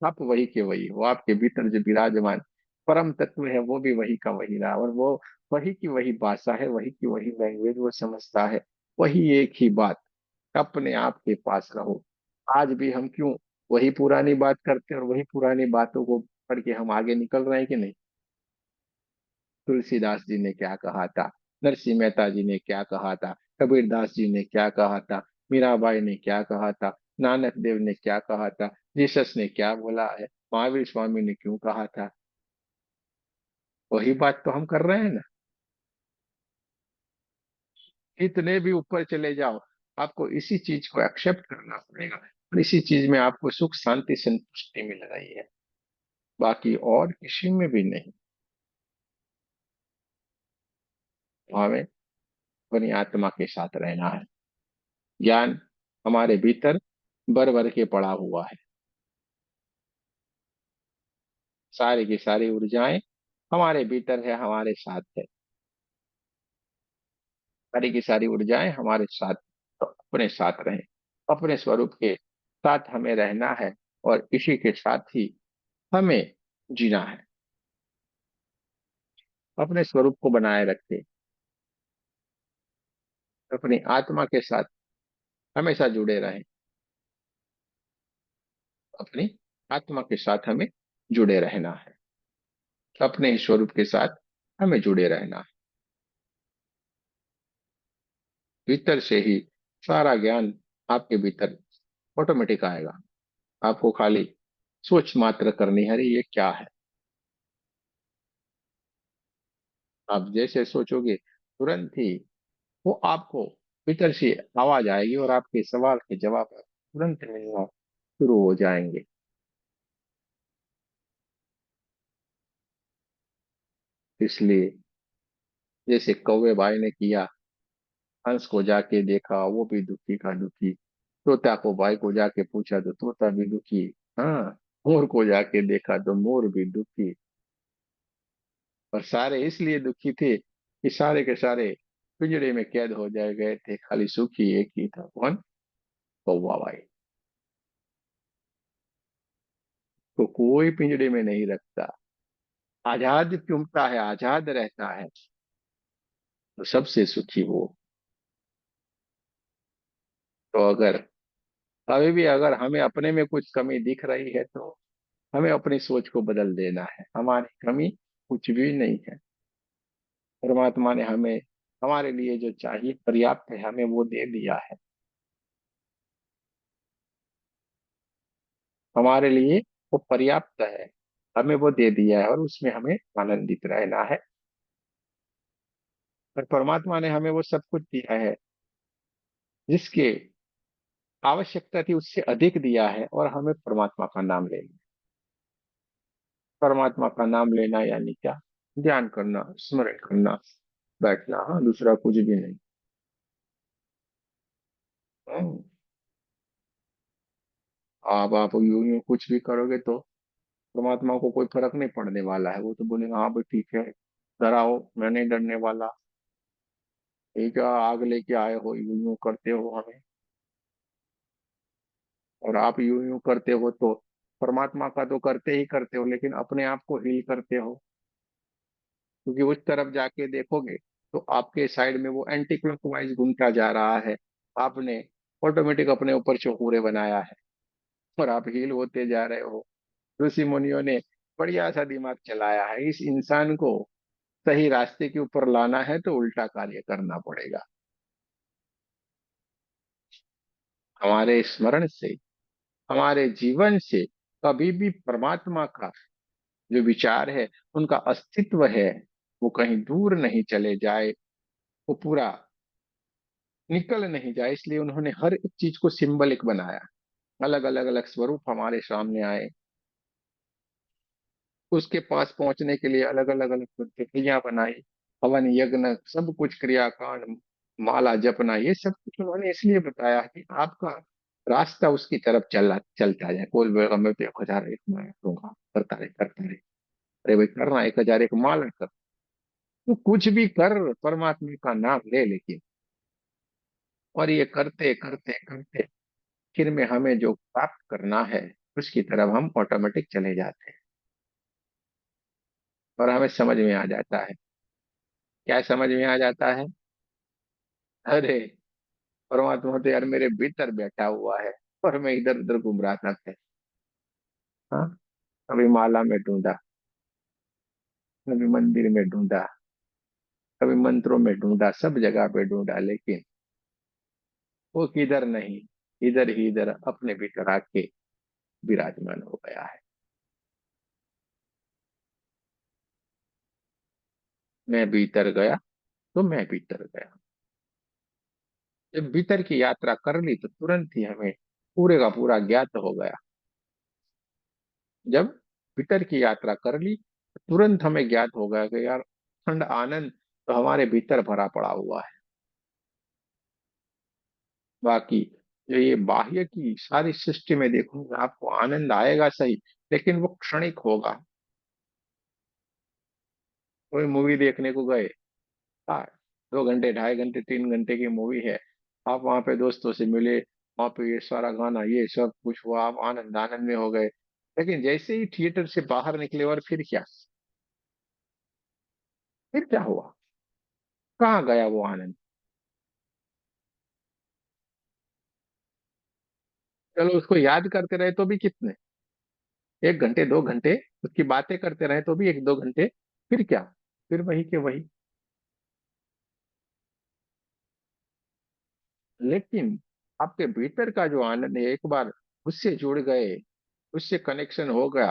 आप वही के वही हो, आपके भीतर जो विराजमान परम तत्व है वो भी वही का वही रहा, और वो वही की वही भाषा है, वही की वही लैंग्वेज वो समझता है। वही एक ही बात, अपने आप के पास रहो। आज भी हम क्यों वही पुरानी बात करते हैं, और वही पुरानी बातों को पढ़ के हम आगे निकल रहे हैं कि नहीं। तुलसीदास जी ने क्या कहा था, नरसिंह मेहता जी ने क्या कहा था, कबीरदास जी ने क्या कहा था, मीराबाई ने क्या कहा था, नानक देव ने क्या कहा था, जीसस ने क्या बोला है, महावीर स्वामी ने क्यों कहा था। वही बात तो हम कर रहे हैं ना। कितने भी ऊपर चले जाओ, आपको इसी चीज को एक्सेप्ट करना पड़ेगा, और इसी चीज में आपको सुख शांति संतुष्टि मिल रही है, बाकी और किसी में भी नहीं। तो हमें अपनी आत्मा के साथ रहना है। ज्ञान हमारे भीतर भर भर के पड़ा हुआ है। सारी की सारी ऊर्जाएं हमारे भीतर है, हमारे साथ है। सारी की सारी ऊर्जाएं हमारे साथ, तो अपने साथ रहें। अपने स्वरूप के साथ हमें रहना है, और इसी के साथ ही हमें जीना है। अपने स्वरूप को बनाए रखें, अपनी आत्मा के साथ हमेशा जुड़े रहें। अपनी आत्मा के साथ हमें जुड़े रहना है, अपने ही स्वरूप के साथ हमें जुड़े रहना है। भीतर से ही सारा ज्ञान आपके भीतर ऑटोमेटिक आएगा। आपको खाली सोच मात्र करनी है, अरे ये क्या है। आप जैसे सोचोगे तुरंत ही वो आपको भीतर से आवाज आएगी, और आपके सवाल के जवाब तुरंत मिलना शुरू हो जाएंगे। इसलिए जैसे कौवे भाई ने किया, हंस को जाके देखा वो भी दुखी का दुखी, तोता को भाई को जाके पूछा तो तोता भी दुखी, हाँ, मोर को जाके देखा तो मोर भी दुखी। और सारे इसलिए दुखी थे कि सारे के सारे पिंजड़े में कैद हो जाए गए थे, खाली सुखी एक ही था, कौन, कौवा भाई। तो कोई पिंजड़े में नहीं रखता, आजाद चुमता है, आजाद रहता है, तो सबसे सुखी वो। तो अगर अभी भी अगर हमें अपने में कुछ कमी दिख रही है, तो हमें अपनी सोच को बदल देना है। हमारी कमी कुछ भी नहीं है। परमात्मा ने हमें हमारे लिए जो चाहिए पर्याप्त है, हमें वो दे दिया है। हमारे लिए वो पर्याप्त है, हमें वो दे दिया है, और उसमें हमें आनंदित रहना है। और परमात्मा ने हमें वो सब कुछ दिया है जिसके आवश्यकता थी, उससे अधिक दिया है, और हमें परमात्मा का नाम लेना है। परमात्मा का नाम लेना यानी क्या, ध्यान करना, स्मरण करना, बैठना, हाँ, दूसरा कुछ भी नहीं। हम्म, आप यूं यूं कुछ भी करोगे तो परमात्मा को कोई फर्क नहीं पड़ने वाला है। वो तो बोलेगा हाँ भाई ठीक है, डराओ, मैं नहीं डरने वाला। ये क्या आग लेके आए हो, यूं यूं करते हो हमें। और आप यूं यूं करते हो तो परमात्मा का तो करते ही करते हो, लेकिन अपने आप को हील करते हो। क्योंकि उस तरफ जाके देखोगे तो आपके साइड में वो एंटी क्लॉकवाइज घूमता जा रहा है। आपने ऑटोमेटिक अपने ऊपर चौकूरे बनाया है, और आप हील होते जा रहे हो। ऋषि मुनियों ने बढ़िया सा दिमाग चलाया है, इस इंसान को सही रास्ते के ऊपर लाना है तो उल्टा कार्य करना पड़ेगा। हमारे स्मरण से, हमारे जीवन से कभी भी परमात्मा का जो विचार है, उनका अस्तित्व है, वो कहीं दूर नहीं चले जाए, वो पूरा निकल नहीं जाए, इसलिए उन्होंने हर एक चीज को सिंबलिक बनाया। अलग अलग अलग स्वरूप हमारे सामने आए, उसके पास पहुंचने के लिए अलग अलग अलग प्रक्रिया बनाई, हवन यज्ञ सब कुछ, क्रियाकांड, माला जपना, ये सब कुछ उन्होंने इसलिए बताया कि आपका रास्ता उसकी तरफ चलता जाए। कोई बोलेगा मैं तो 1,000 एक माला करूंगा, करता रहे करता रहे। अरे भाई, करना 1,000 एक माला कर, तू कुछ भी कर, परमात्मा का नाम ले लेकिन। और ये करते करते करते फिर में हमें जो प्राप्त करना है, उसकी तरफ हम ऑटोमेटिक चले जाते हैं, और हमें समझ में आ जाता है। क्या समझ में आ जाता है? अरे, परमात्मा तो यार मेरे भीतर बैठा हुआ है, और मैं इधर उधर घूम रहा था। हाँ, कभी माला में ढूंढा, कभी मंदिर में ढूंढा, कभी मंत्रों में ढूंढा, सब जगह पे ढूंढा, लेकिन वो किधर नहीं, इधर ही इधर अपने भीतर आके विराजमान हो गया है। मैं भीतर गया तो मैं भीतर गया। जब भीतर की यात्रा कर ली तो तुरंत ही हमें पूरे का पूरा ज्ञात हो गया। जब भीतर की यात्रा कर ली तो तुरंत हमें ज्ञात हो गया कि यार, अखंड आनंद तो हमारे भीतर भरा पड़ा हुआ है। बाकी जो ये बाह्य की सारी सृष्टि में देखोगे, आपको आनंद आएगा सही, लेकिन वो क्षणिक होगा। कोई मूवी देखने को गए, हाँ, 2 घंटे, 2.5 घंटे, 3 घंटे की मूवी है, आप वहां पे दोस्तों से मिले, वहां पे ये सारा गाना, ये सब कुछ हुआ, आप आनंद आनंद में हो गए। लेकिन जैसे ही थिएटर से बाहर निकले, और फिर क्या, फिर क्या हुआ, कहाँ गया वो आनंद? चलो उसको याद करते रहे तो भी कितने, 1 घंटे 2 घंटे उसकी बातें करते रहे तो भी 1 2 घंटे, फिर क्या, फिर वही के वही। लेकिन आपके भीतर का जो आनंद है, एक बार उससे जुड़ गए, उससे कनेक्शन हो गया,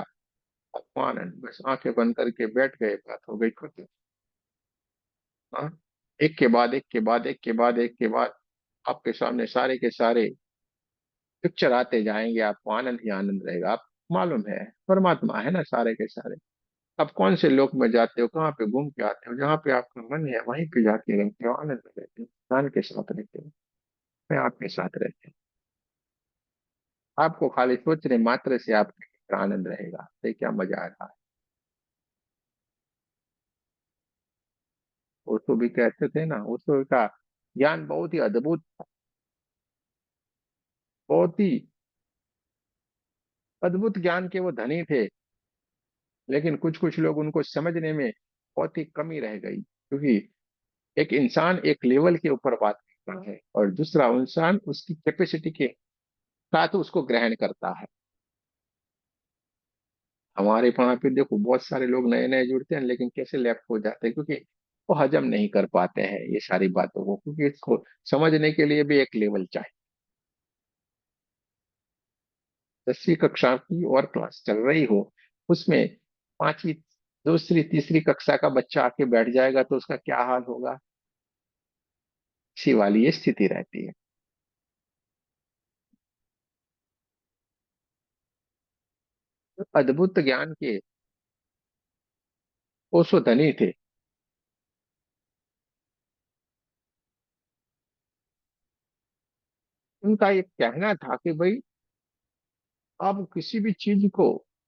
आपको आनंद, बस आंखें बंद करके बैठ गए, बात हो गई खत्म। हाँ, एक के बाद एक के बाद एक के बाद एक के बाद आपके सामने सारे के सारे पिक्चर आते जाएंगे, आपको आनंद ही आनंद रहेगा। आप, मालूम है, परमात्मा है ना सारे के सारे। आप कौन से लोक में जाते हो, कहाँ पे घूम के आते हो, जहाँ पे आपका मन है वहीं पे जाके रहते हो, आनंद में रहते हो, ध्यान के साथ रहते हो, मैं आपके साथ रहते हो। आपको खाली सोचने मात्र से आपके भीतर आनंद रहेगा, ये क्या मजा आ रहा है। उसको भी कहते थे ना, उसको का ज्ञान बहुत ही अद्भुत, बहुत ही अद्भुत ज्ञान के वो धनी थे। लेकिन कुछ कुछ लोग उनको समझने में बहुत ही कमी रह गई, क्योंकि एक इंसान एक लेवल के ऊपर बात करता है, और दूसरा इंसान उसकी कैपेसिटी के साथ उसको ग्रहण करता है। हमारे वहां पे देखो, बहुत सारे लोग नए नए जुड़ते हैं, लेकिन कैसे लेफ्ट हो जाते हैं, क्योंकि वो हजम नहीं कर पाते हैं ये सारी बातों को, क्योंकि इसको समझने के लिए भी एक लेवल चाहिए। 10वीं कक्षा की और क्लास चल रही हो, उसमें 5वीं, दूसरी तीसरी कक्षा का बच्चा आके बैठ जाएगा तो उसका क्या हाल होगा। इसी वाली ये स्थिति रहती है। तो अद्भुत ज्ञान के ओशो धनी थे। उनका एक कहना था कि भाई, आप किसी भी चीज को,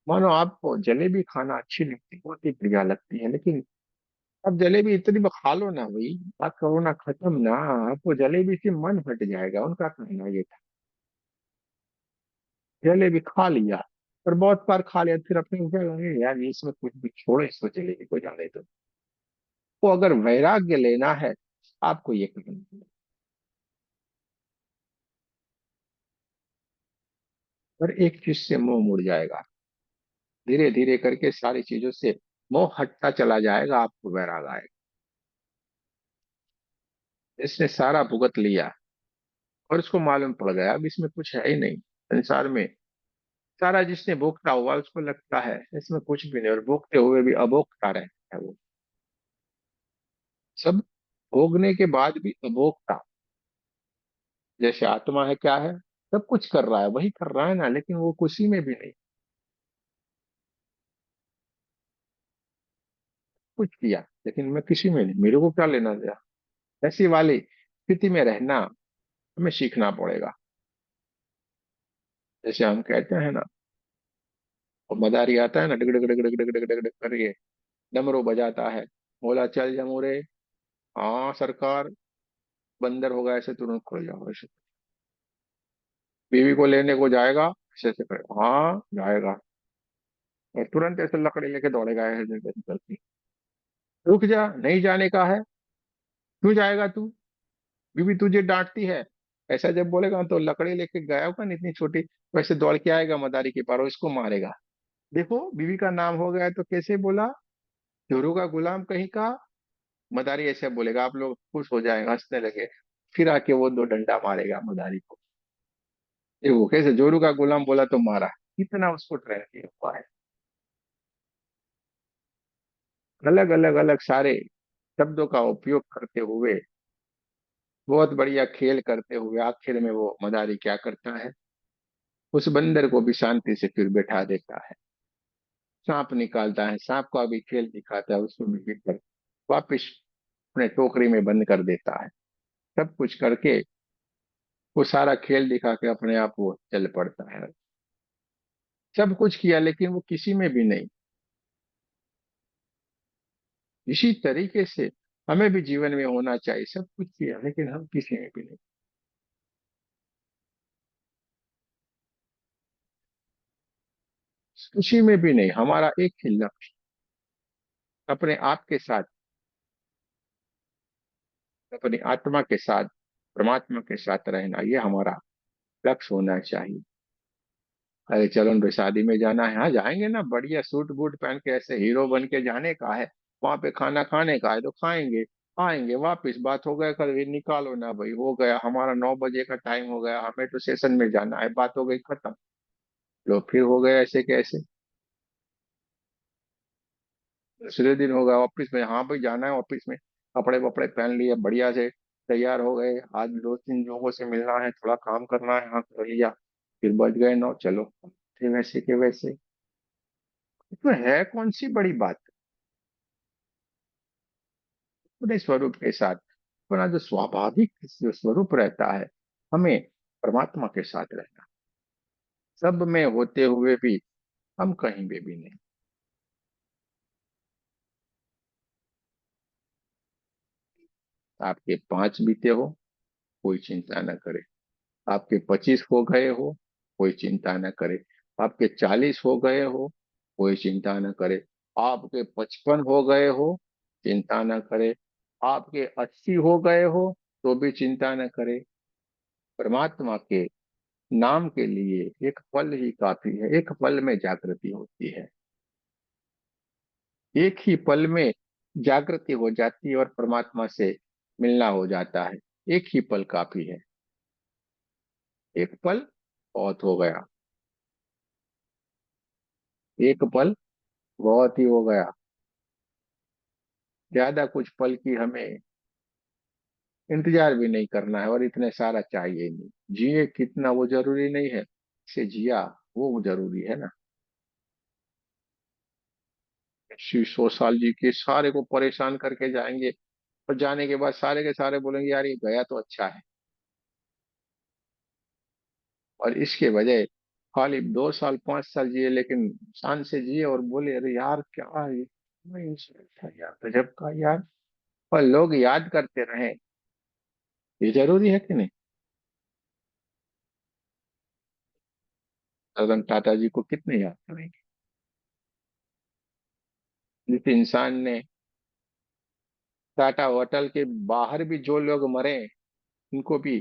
मानो आपको जलेबी खाना अच्छी लगती है, बहुत ही बढ़िया लगती है, लेकिन अब जलेबी इतनी खा लो ना भाई, बात करो ना खत्म ना, आपको जलेबी से मन हट जाएगा, उनका कहना ये था। जलेबी खा लिया, और बहुत बार खा लिया, फिर अपने ऊपर लगे यार ये इसमें कुछ भी छोड़ो, इसको जलेबी को जाने दो। तो अगर वैराग्य लेना है, आपको ये करना है। और एक चीज से मुंह मुड़ जाएगा, धीरे धीरे करके सारी चीजों से मोह हटता चला जाएगा, आपको वैराग आएगा। इसने सारा भुगत लिया, और उसको मालूम पड़ गया अब इसमें कुछ है ही नहीं संसार में। सारा जिसने भोगता हुआ उसको लगता है इसमें कुछ भी नहीं, और भोगते हुए भी अभोगता रहता है वो। सब भोगने के बाद भी अभोगता। जैसे आत्मा है क्या है, सब कुछ कर रहा है, वही कर रहा है ना, लेकिन वो खुशी में भी नहीं। कुछ किया लेकिन मैं किसी में नहीं, मेरे को क्या लेना देना। ऐसी वाली स्थिति में रहना हमें सीखना पड़ेगा। जैसे हम कहते हैं ना, वो मदारी आता है ना, डिग डिग डिग डिग डिग डिग डिग डिग करके डमरू बजाता है, बोला चल जमूरे। हाँ सरकार, बंदर होगा ऐसे तुरंत खुल जाओ ऐसे। बीवी को लेने को जाएगा, ऐसे ऐसे करे, हाँ जाएगा, और तुरंत ऐसे लकड़ी लेके दौड़ेगा ऐसे ऐसे करके। रुक जा, नहीं जाने का है, क्यों जाएगा तू, बीवी तुझे डांटती है। ऐसा जब बोलेगा तो लकड़ी लेके गया होगा ना इतनी छोटी, वैसे दौड़ के आएगा मदारी के पार और इसको मारेगा। देखो बीवी का नाम हो गया है तो कैसे बोला, जोरू का गुलाम कहीं का। मदारी ऐसे बोलेगा, आप लोग खुश हो जाएंगे, हंसने लगे। फिर आके वो दो डंडा मारेगा मदारी को। ये वो कैसे जोरू का गुलाम बोला तो मारा, कितना उसको ट्रेन किया हुआ है। अलग अलग अलग सारे शब्दों का उपयोग करते हुए, बहुत बढ़िया खेल करते हुए, आखिर में वो मदारी क्या करता है, उस बंदर को भी शांति से फिर बैठा देता है। सांप निकालता है, सांप का भी खेल दिखाता है, उसको भी फिर वापिस अपने टोकरी में बंद कर देता है। सब कुछ करके वो सारा खेल दिखा के अपने आप वो चल पड़ता है। सब कुछ किया लेकिन वो किसी में भी नहीं। इसी तरीके से हमें भी जीवन में होना चाहिए, सब कुछ किया लेकिन हम किसी में भी नहीं। किसी में भी नहीं, हमारा एक ही लक्ष्य, अपने आप के साथ, अपनी आत्मा के साथ, परमात्मा के साथ रहना, ये हमारा लक्ष्य होना चाहिए। अरे चलो न शादी में जाना है, हाँ जाएंगे ना, बढ़िया सूट बूट पहन के ऐसे हीरो बन के जाने का है। वहां पे खाना खाने का है तो खाएंगे, आएंगे वापिस, बात हो गया, कल ये निकालो ना भाई, हो गया हमारा 9 बजे का टाइम हो गया, हमें तो सेशन में जाना है, बात हो गई खत्म। लो फिर हो गया ऐसे कैसे। दूसरे दिन होगा ऑफिस में, हाँ भाई जाना है ऑफिस में, कपड़े वपड़े पहन लिए बढ़िया से, तैयार हो गए, आज 2 3 लोगों से मिलना है, थोड़ा काम करना है, हाँ कर लिया। फिर बज गए 9, चलो फिर वैसे के वैसे। इसमें है कौन सी बड़ी बात। अपने स्वरूप के साथ अपना जो स्वाभाविक जो स्वरूप रहता है, हमें परमात्मा के साथ रहना। सब में होते हुए भी हम कहीं पे भी नहीं। आपके 5 बीते हो, कोई चिंता न करे। आपके 25 हो गए हो, कोई चिंता न करे। आपके 40 हो गए हो, कोई चिंता न करे। आपके 55 हो गए हो, चिंता न करे। आपके 80 हो गए हो, तो भी चिंता न करे। परमात्मा के नाम के लिए एक पल ही काफी है, एक पल में जागृति होती है। एक ही पल में जागृति हो जाती है और परमात्मा से मिलना हो जाता है। एक ही पल काफी है। एक पल बहुत हो गया, एक पल बहुत ही हो गया। ज्यादा कुछ पल की हमें इंतजार भी नहीं करना है, और इतने सारा चाहिए नहीं। जिए कितना वो जरूरी नहीं है, से जिया वो जरूरी है ना। 100 साल जी के सारे को परेशान करके जाएंगे, और जाने के बाद सारे के सारे बोलेंगे यार ये गया तो अच्छा है। और इसके बजाय खाली 2 साल 5 साल जिए लेकिन शान से जिए, और बोले अरे यार क्या ये, मैं इंसान था यार, गजब का यार। और लोग याद करते रहे, ये जरूरी है कि नहीं। रतन टाटा जी को कितने याद करेंगे। जिस इंसान ने टाटा होटल के बाहर भी जो लोग मरे, उनको भी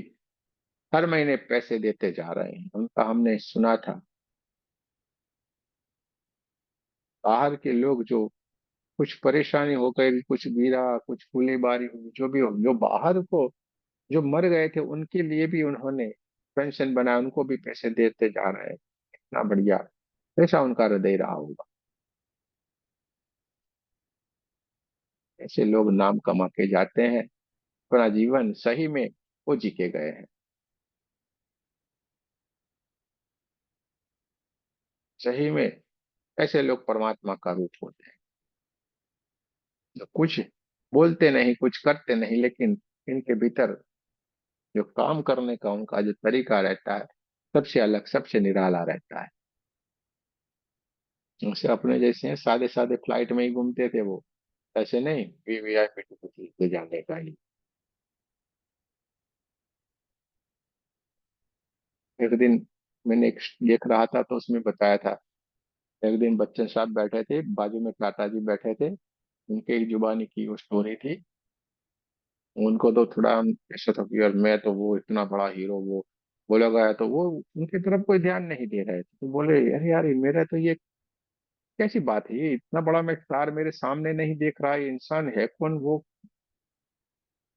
हर महीने पैसे देते जा रहे हैं, उनका हमने सुना था। बाहर के लोग जो कुछ परेशानी हो गई, कुछ गिरा, कुछ गोलीबारी हुई, जो भी हो, जो बाहर को जो मर गए थे उनके लिए भी उन्होंने पेंशन बनाया, उनको भी पैसे देते जा रहे हैं। इतना बढ़िया, कैसा उनका हृदय रहा होगा। ऐसे लोग नाम कमा के जाते हैं, अपना जीवन सही में वो जी के गए हैं। सही में ऐसे लोग परमात्मा का रूप होते हैं, जो कुछ बोलते नहीं, कुछ करते नहीं, लेकिन इनके भीतर जो काम करने का उनका जो तरीका रहता है, सबसे अलग, सबसे निराला रहता है। उनसे अपने जैसे हैं, सादे सादे फ्लाइट में ही घूमते थे वो, ऐसे नहीं वीवीआईपी टिकट से जाने का ही। एक दिन मैंने एक देख रहा था तो उसमें बताया था, एक दिन बच्चन साहब बैठे थे, बाजू में टाटा जी बैठे थे, उनके ही जुबानी की वो स्टोरी थी। उनको तो थोड़ा ऐसा था कि यार मैं तो वो इतना बड़ा हीरो, वो बोला गया तो वो उनकी तरफ कोई ध्यान नहीं दे रहे थे, तो बोले अरे यार ये मेरा तो ये कैसी बात है, ये इतना बड़ा मैं स्टार मेरे सामने नहीं देख रहा, ये इंसान है कौन वो।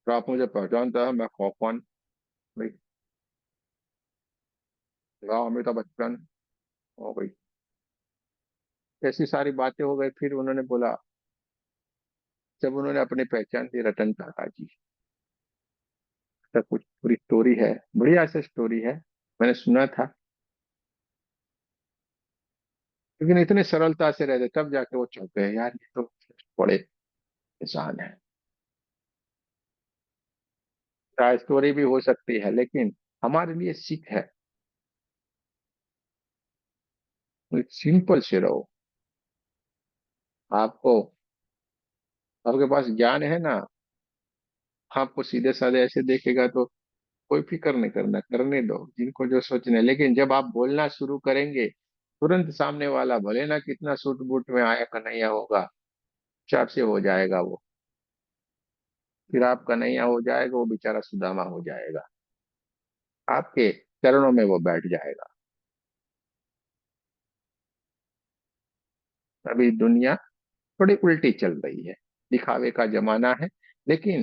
तो आप मुझे पहचानता है, मैं कौन भाई? गाँव अमिताभ बच्चन हो गई। ऐसी सारी बातें हो गई, फिर उन्होंने बोला, जब उन्होंने अपनी पहचान दी, रतन टाटा जी, सब कुछ पूरी स्टोरी है, बढ़िया से स्टोरी है, मैंने सुना था। लेकिन इतने सरलता से रहते, तब जाके वो चौंके यार, ये तो बड़े इंसान है। चाहे स्टोरी भी हो सकती है, लेकिन हमारे लिए सीख है, सिंपल से रहो। आपको, आपके पास ज्ञान है ना, आपको सीधे साधे ऐसे देखेगा तो कोई फिक्र नहीं करना, करने दो जिनको जो सोचना है। लेकिन जब आप बोलना शुरू करेंगे, तुरंत सामने वाला भले ना कितना सूट बूट में आया कन्हैया होगा, चाप से हो जाएगा वो, फिर आप कन्हैया हो जाएगा, वो बेचारा सुदामा हो जाएगा, आपके चरणों में वो बैठ जाएगा। अभी दुनिया थोड़ी उल्टी चल रही है, दिखावे का जमाना है, लेकिन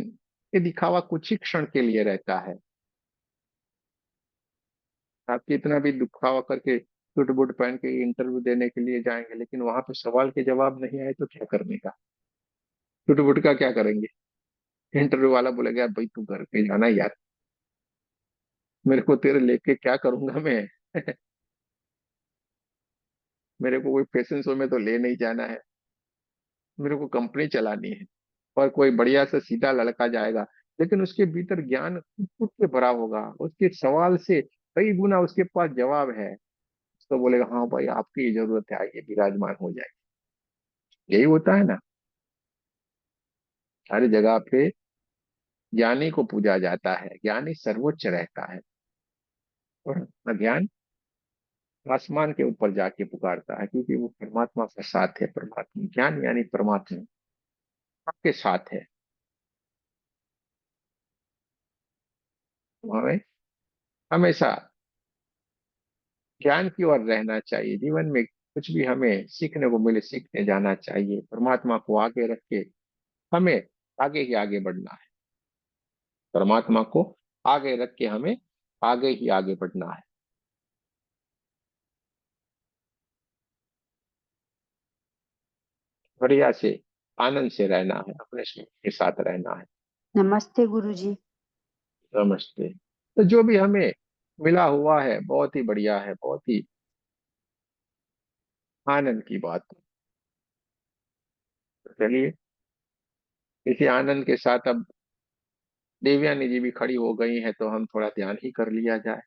ये दिखावा कुछ ही क्षण के लिए रहता है। आप कितना भी दिखावा करके सूट बूट पहन के इंटरव्यू देने के लिए जाएंगे, लेकिन वहां पे सवाल के जवाब नहीं आए तो क्या करने का, सूट बूट का क्या करेंगे? इंटरव्यू वाला बोलेगा भाई तू घर पे जाना यार, मेरे को तेरे लेके क्या करूंगा मैं। मेरे को कोई फैशन शो में तो ले नहीं जाना है, मेरे को कंपनी चलानी है। और कोई बढ़िया से सीधा लड़का जाएगा, लेकिन उसके भीतर ज्ञान फुट फुट के भरा होगा, उसके सवाल से कई गुना उसके पास जवाब है, तो बोलेगा हाँ भाई आपकी ये जरूरत है, आइए विराजमान हो जाए। यही होता है ना, हर जगह पे ज्ञानी को पूजा जाता है, ज्ञानी सर्वोच्च रहता है। और अज्ञान आसमान के ऊपर जाके पुकारता है, क्योंकि वो परमात्मा के साथ है, परमात्मा ज्ञान यानी परमात्मा आपके साथ है। तो हमें हमेशा ज्ञान की ओर रहना चाहिए, जीवन में कुछ भी हमें सीखने को मिले, सीखने जाना चाहिए, परमात्मा को आगे रख के हमें आगे ही आगे बढ़ना है। परमात्मा को आगे रख के हमें आगे ही आगे बढ़ना है, बढ़िया से आनंद से रहना है, अपने स्वयं के साथ रहना है। नमस्ते गुरुजी। नमस्ते। तो जो भी हमें मिला हुआ है बहुत ही बढ़िया है, बहुत ही आनंद की बात। तो चलिए, इसी आनंद के साथ अब देवयानी जी भी खड़ी हो गई हैं, तो हम थोड़ा ध्यान ही कर लिया जाए।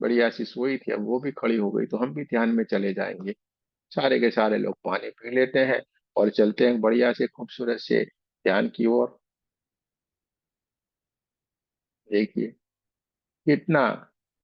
बढ़िया सी सोई थी, अब वो भी खड़ी हो गई, तो हम भी ध्यान में चले जाएंगे। सारे के सारे लोग पानी पी लेते हैं और चलते हैं बढ़िया से खूबसूरत से ध्यान की ओर। देखिए कितना